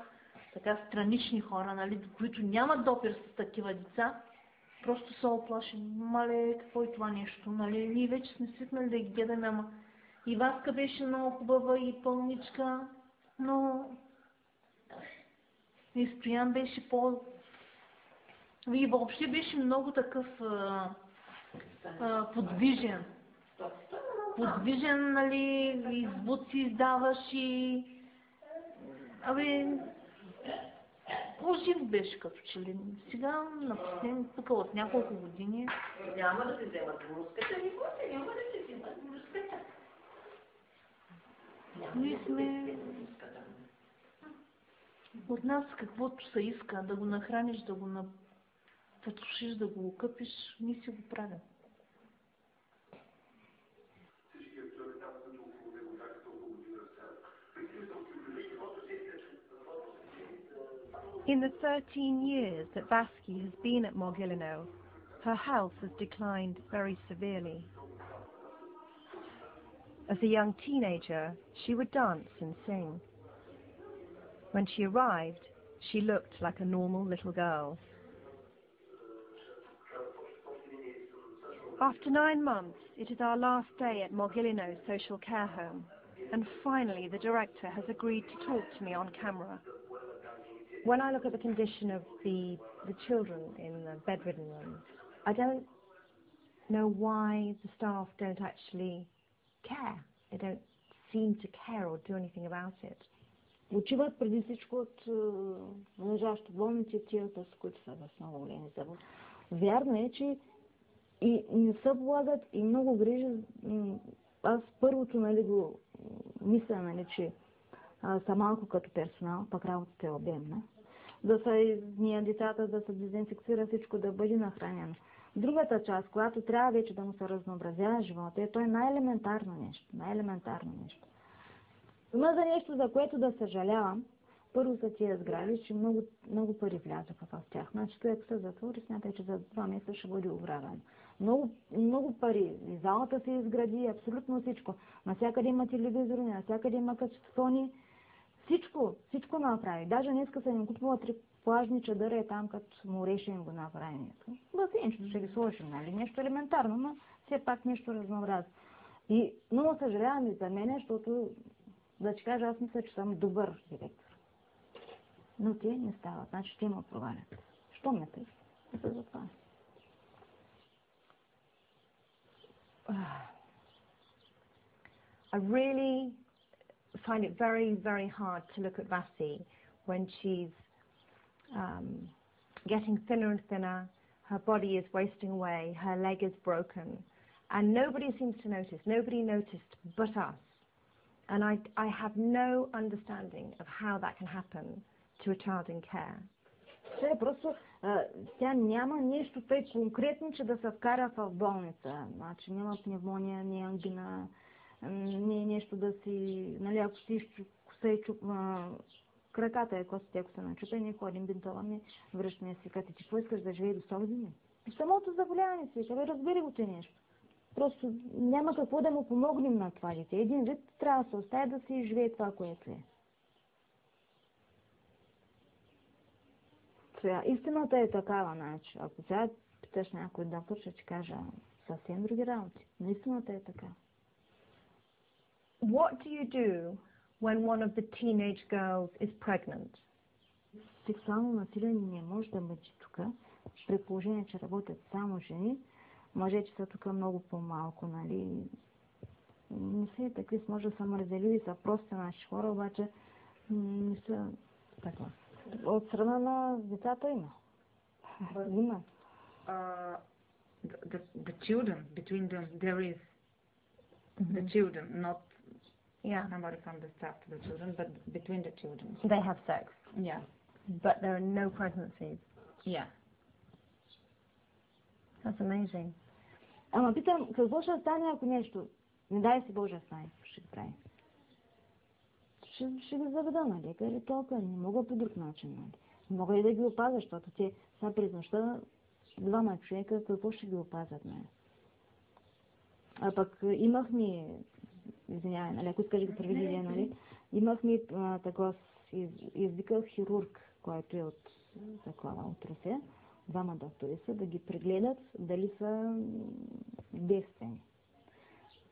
Speaker 3: така странични хора, нали, които нямат допир с такива деца, просто са оплашени. Мале, какво е това нещо, нали, ние вече сме свикнали да ги гледаме, ама и Васка беше много хубава и пълничка, но и Стоян беше и въобще беше много такъв подвижен. Подвижен, нали, звуци издаваш и... по-жив беше като че ли. Сега, напоследно, тук от няколко години...
Speaker 7: Няма да се вземат муската, никой няма да се вземат муската.
Speaker 3: Ние сме... От нас каквото се иска, да го нахраниш, да го потушиш, да го окъпиш, ние си го правим.
Speaker 2: In the 13 years that Vaski has been at Mogilino, her health has declined very severely. As a young teenager, she would dance and sing. When she arrived, she looked like a normal little girl. After 9 months, it is our last day at Mogilino's social care home, and finally the director has agreed to talk to me on camera. When I look at the condition of the children in the bedridden rooms, I don't know why the staff don't actually care. They don't seem to care or do anything about it.
Speaker 8: Учиват преди всичко от лежащи болници, тия, с които са в много големи заболявания. Вярно е, че и не се влагат и много грижи. Аз първото, нали, го мисля, нали, че са малко като персонал, пък работата е обемна. Да са ние децата, да се дезинфекцира всичко, да бъде нахранено. Другата част, която трябва вече да му се разнообразява живота, то е най-елементарно нещо. Най-елементарно нещо. Има за нещо, за което да съжалявам. Първо са тия сгради, че много пари влязаха в тях. Значи, ако се затвори, смятай, че за 2 месеца ще бъде ограбен. Много пари. И залата се изгради, абсолютно всичко. Насякъде има телевизори, насякъде има качествони. Всичко направи. Даже днеска са им купила 3 плажни чадъра там, като море ще им го направи. Басейнчето ще ги сложим, нали? Нещо елементарно, но все пак нещо разнообразно. И много съжалявам и за мен, защото, да ти кажа, аз мисля, че съм добър директор. Но те не стават, значи те ме провалят. Що ме тъй? Да се затваря.
Speaker 2: I really find it very, very hard to look at Vasi when she's getting thinner and thinner, her body is wasting away, her leg is broken, and nobody seems to notice. Nobody noticed but us. And I have no understanding of how that can happen to a child in care.
Speaker 8: Просто тя няма нещо тъй конкретно, че да се вкара в болница. Значи няма пневмония, не ангина, не е нещо да си, нали, ако си краката е костите, ако се начупа, ние ходим, бинтоваме, връщаме си, като ти поискаш да живее до 100 години. И самото заболяване си, разбери го те нещо.
Speaker 3: Просто няма какво да му помогнем на това дете. Един вид трябва да се остави да се изживее това, което е. Сега, истината е такава, значи. Ако сега питаш някой доктор, ще ти кажа съвсем други работи. Но истината е така.
Speaker 2: What do you do when one of the teenage girls is pregnant?
Speaker 3: Сексуално насилие не може да бъде тук, при положение, че работят само жени. Мъжете са тук много по-малко, нали. Не са и такви, може да са мързеливи, са прости наши хора, обаче не са така. От страна на децата има. Има.
Speaker 9: The children, between them, there is the children, not somebody from the staff to the children, but between the children.
Speaker 2: They have sex.
Speaker 9: Yeah.
Speaker 2: But there are no pregnancies.
Speaker 9: Yeah.
Speaker 2: That's amazing.
Speaker 3: Ама питам, какво ще стане, ако нещо, не дай си Боже стане, ще го прави? Ще ги заведа на лекар или толкова, не мога по друг начин, нали. Не мога и да ги опазя, защото те са през нощта двама човека, какво ще ги опазят, нали. А пък имахме, извинявай, нали, ако искаш да ги преведи, нали, имахме такова, извиках хирург, който е от такова, от Русия. Двама доктори са, да ги прегледат дали са девствени.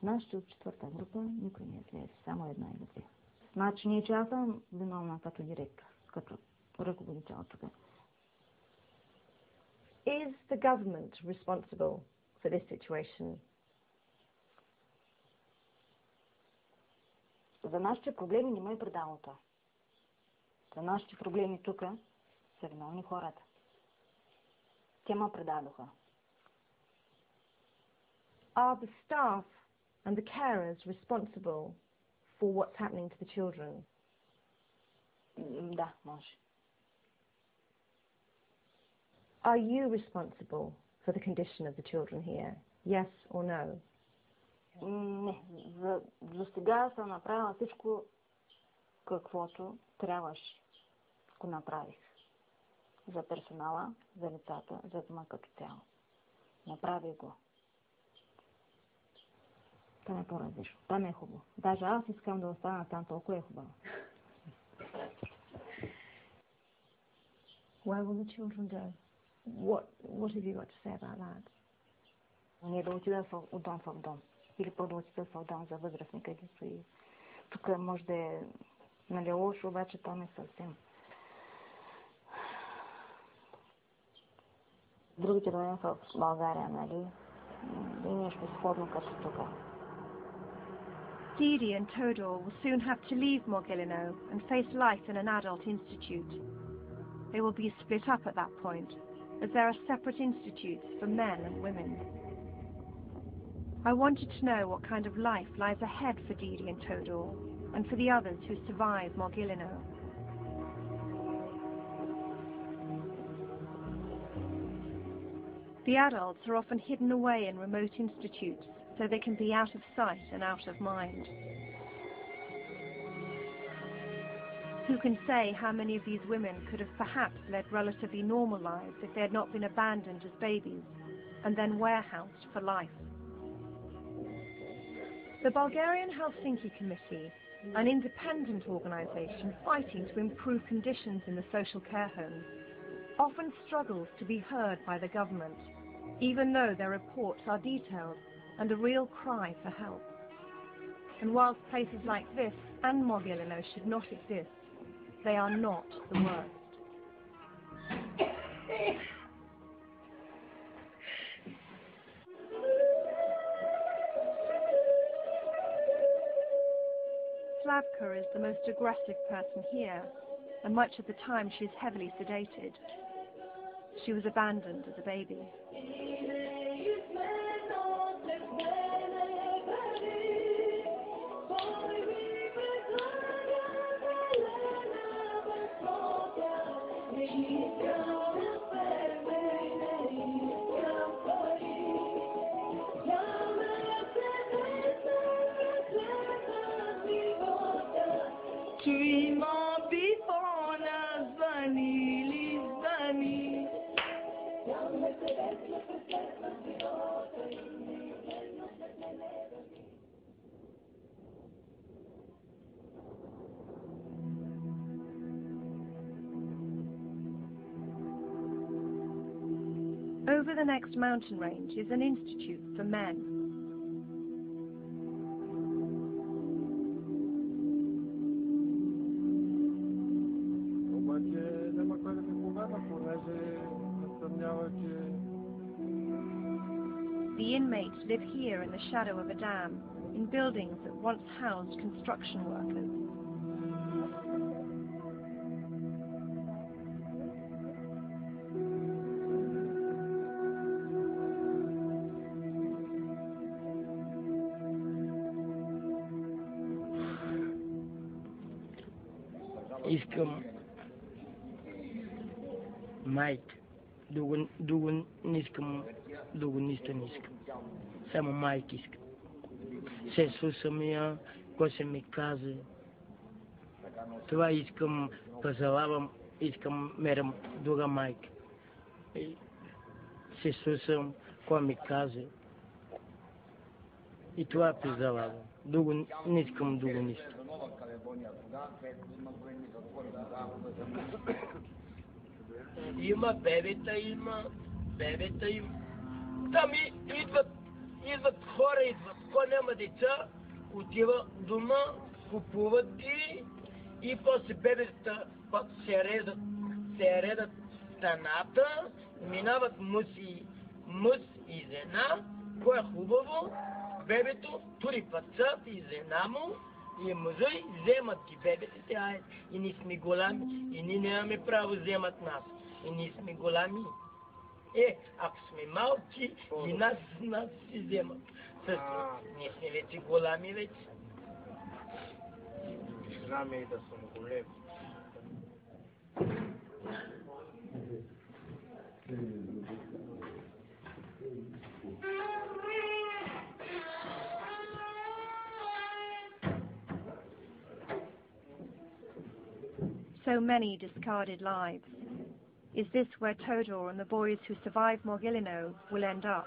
Speaker 3: Нашите от четвърта група никой не е след, само една или две. Значи не, че аз съм виновна като директор, като ръководител тук.
Speaker 2: Is the government responsible for this situation?
Speaker 3: За нашите проблеми не ме е предало това. За нашите проблеми тук са виновни хората. Те ме предадоха.
Speaker 2: Are the staff and the carers responsible for what's happening to the children?
Speaker 3: Да, може.
Speaker 2: Are you responsible for the condition of the children here? Yes or no?
Speaker 3: Не, за сега съм направила всичко, каквото трябваше. Го направих. За персонала, за лицата, за дома като цяло. Направих го. Там е по-различно. Там е хубаво. Даже аз искам да остана там, толкова е хубаво.
Speaker 2: Where will the children go? What have you got to say about that?
Speaker 3: Не да отида от дом в дом. Или по-да отида в дом за възрастни, където и тук може да е, нали, лошо, обаче там е съвсем. Другите райони в България, нали, и нещо сходно като тук.
Speaker 2: Didi and Todor will soon have to leave Mogilino and face life in an adult institute. They will be split up at that point, as there are separate institutes for men and women. I wanted to know what kind of life lies ahead for Didi and Todor, and for the others who survive Mogilino. The adults are often hidden away in remote institutes, so they can be out of sight and out of mind. Who can say how many of these women could have perhaps led relatively normal lives if they had not been abandoned as babies and then warehoused for life? The Bulgarian Helsinki Committee, an independent organisation fighting to improve conditions in the social care homes, often struggles to be heard by the government, even though their reports are detailed and a real cry for help. And whilst places like this and Mogilino should not exist, they are not the worst. Slavka is the most aggressive person here, and much of the time she is heavily sedated. She was abandoned as a baby. over the next mountain range is an institute for men. The inmates live here in the shadow of a dam, in buildings that once housed construction workers.
Speaker 10: Искам майка. Друго не искам, друго нищо не искам. Само майка искам. Се слушам я, кой се ми каза. Това искам, пожелавам, искам мерам друга майка. И се слушам, кой ми каза. И това пожелавам. Друго не искам, друго нищо. Има бебета, им. Там идват хора, кой няма деца, отива дома, купуват ги и после бебета се редат станата, минават мъж и жена, кое е хубаво, бебето тури пацат и жена му, и мъжа и вземат ги бебетите, и ние сме голями, и ние нямаме право вземат нас. И ние сме голями. Ако сме малки, и нас си вземат. Също, ние сме вече голями вече. Знаме и да съм голем.
Speaker 2: So many discarded lives. Is this where Todor and the boys who survived Mogilino will end up?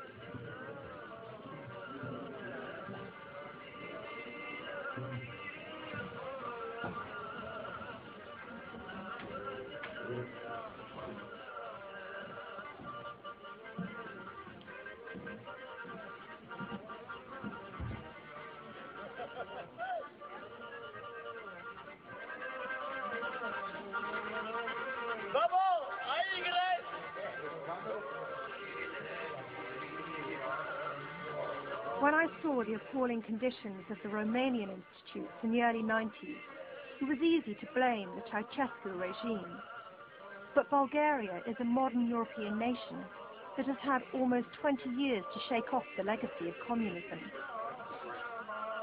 Speaker 2: When I saw the appalling conditions of the Romanian institutes in the early 90s, it was easy to blame the Ceausescu regime. But Bulgaria is a modern European nation that has had almost 20 years to shake off the legacy of communism.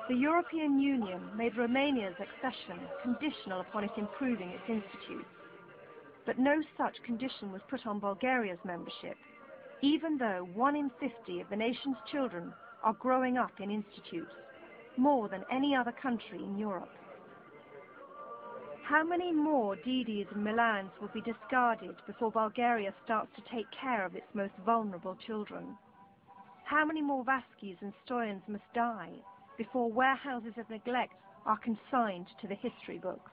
Speaker 2: The European Union made Romania's accession conditional upon it improving its institutes. But no such condition was put on Bulgaria's membership, even though 1 in 50 of the nation's children are growing up in institutes, more than any other country in Europe. How many more Didis and Milans will be discarded before Bulgaria starts to take care of its most vulnerable children? How many more Vaskis and Stoyans must die before warehouses of neglect are consigned to the history books?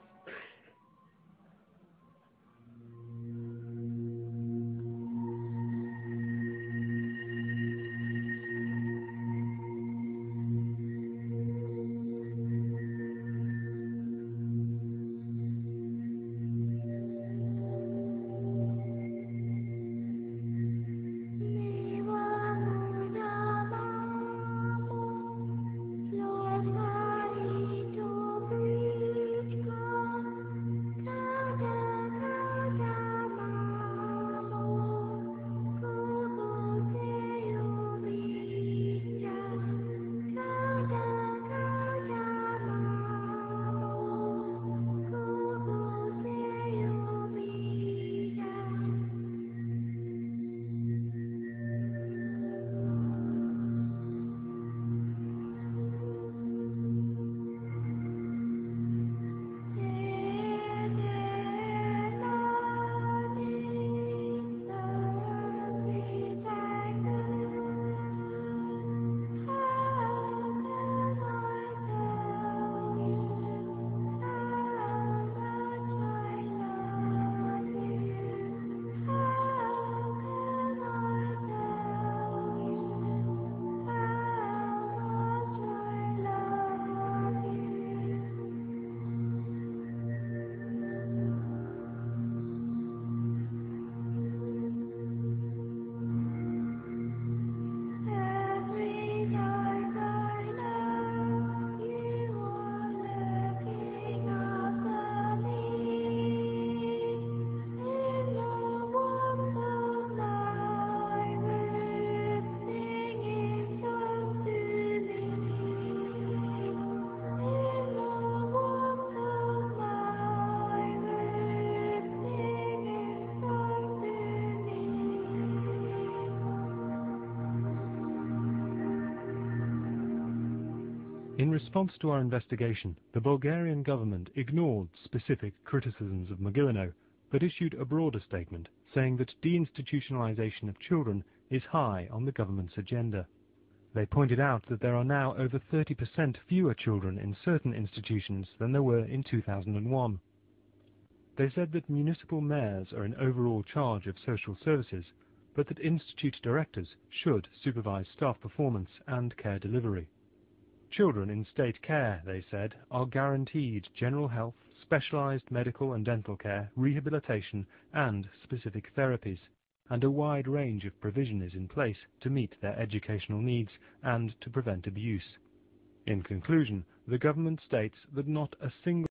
Speaker 11: In response to our investigation, the Bulgarian government ignored specific criticisms of Mogilino, but issued a broader statement saying that deinstitutionalization of children is high on the government's agenda. They pointed out that there are now over 30% fewer children in certain institutions than there were in 2001. They said that municipal mayors are in overall charge of social services, but that institute directors should supervise staff performance and care delivery. Children in state care, they said, are guaranteed general health, specialized medical and dental care, rehabilitation and specific therapies, and a wide range of provision is in place to meet their educational needs and to prevent abuse. In conclusion, the government states that not a single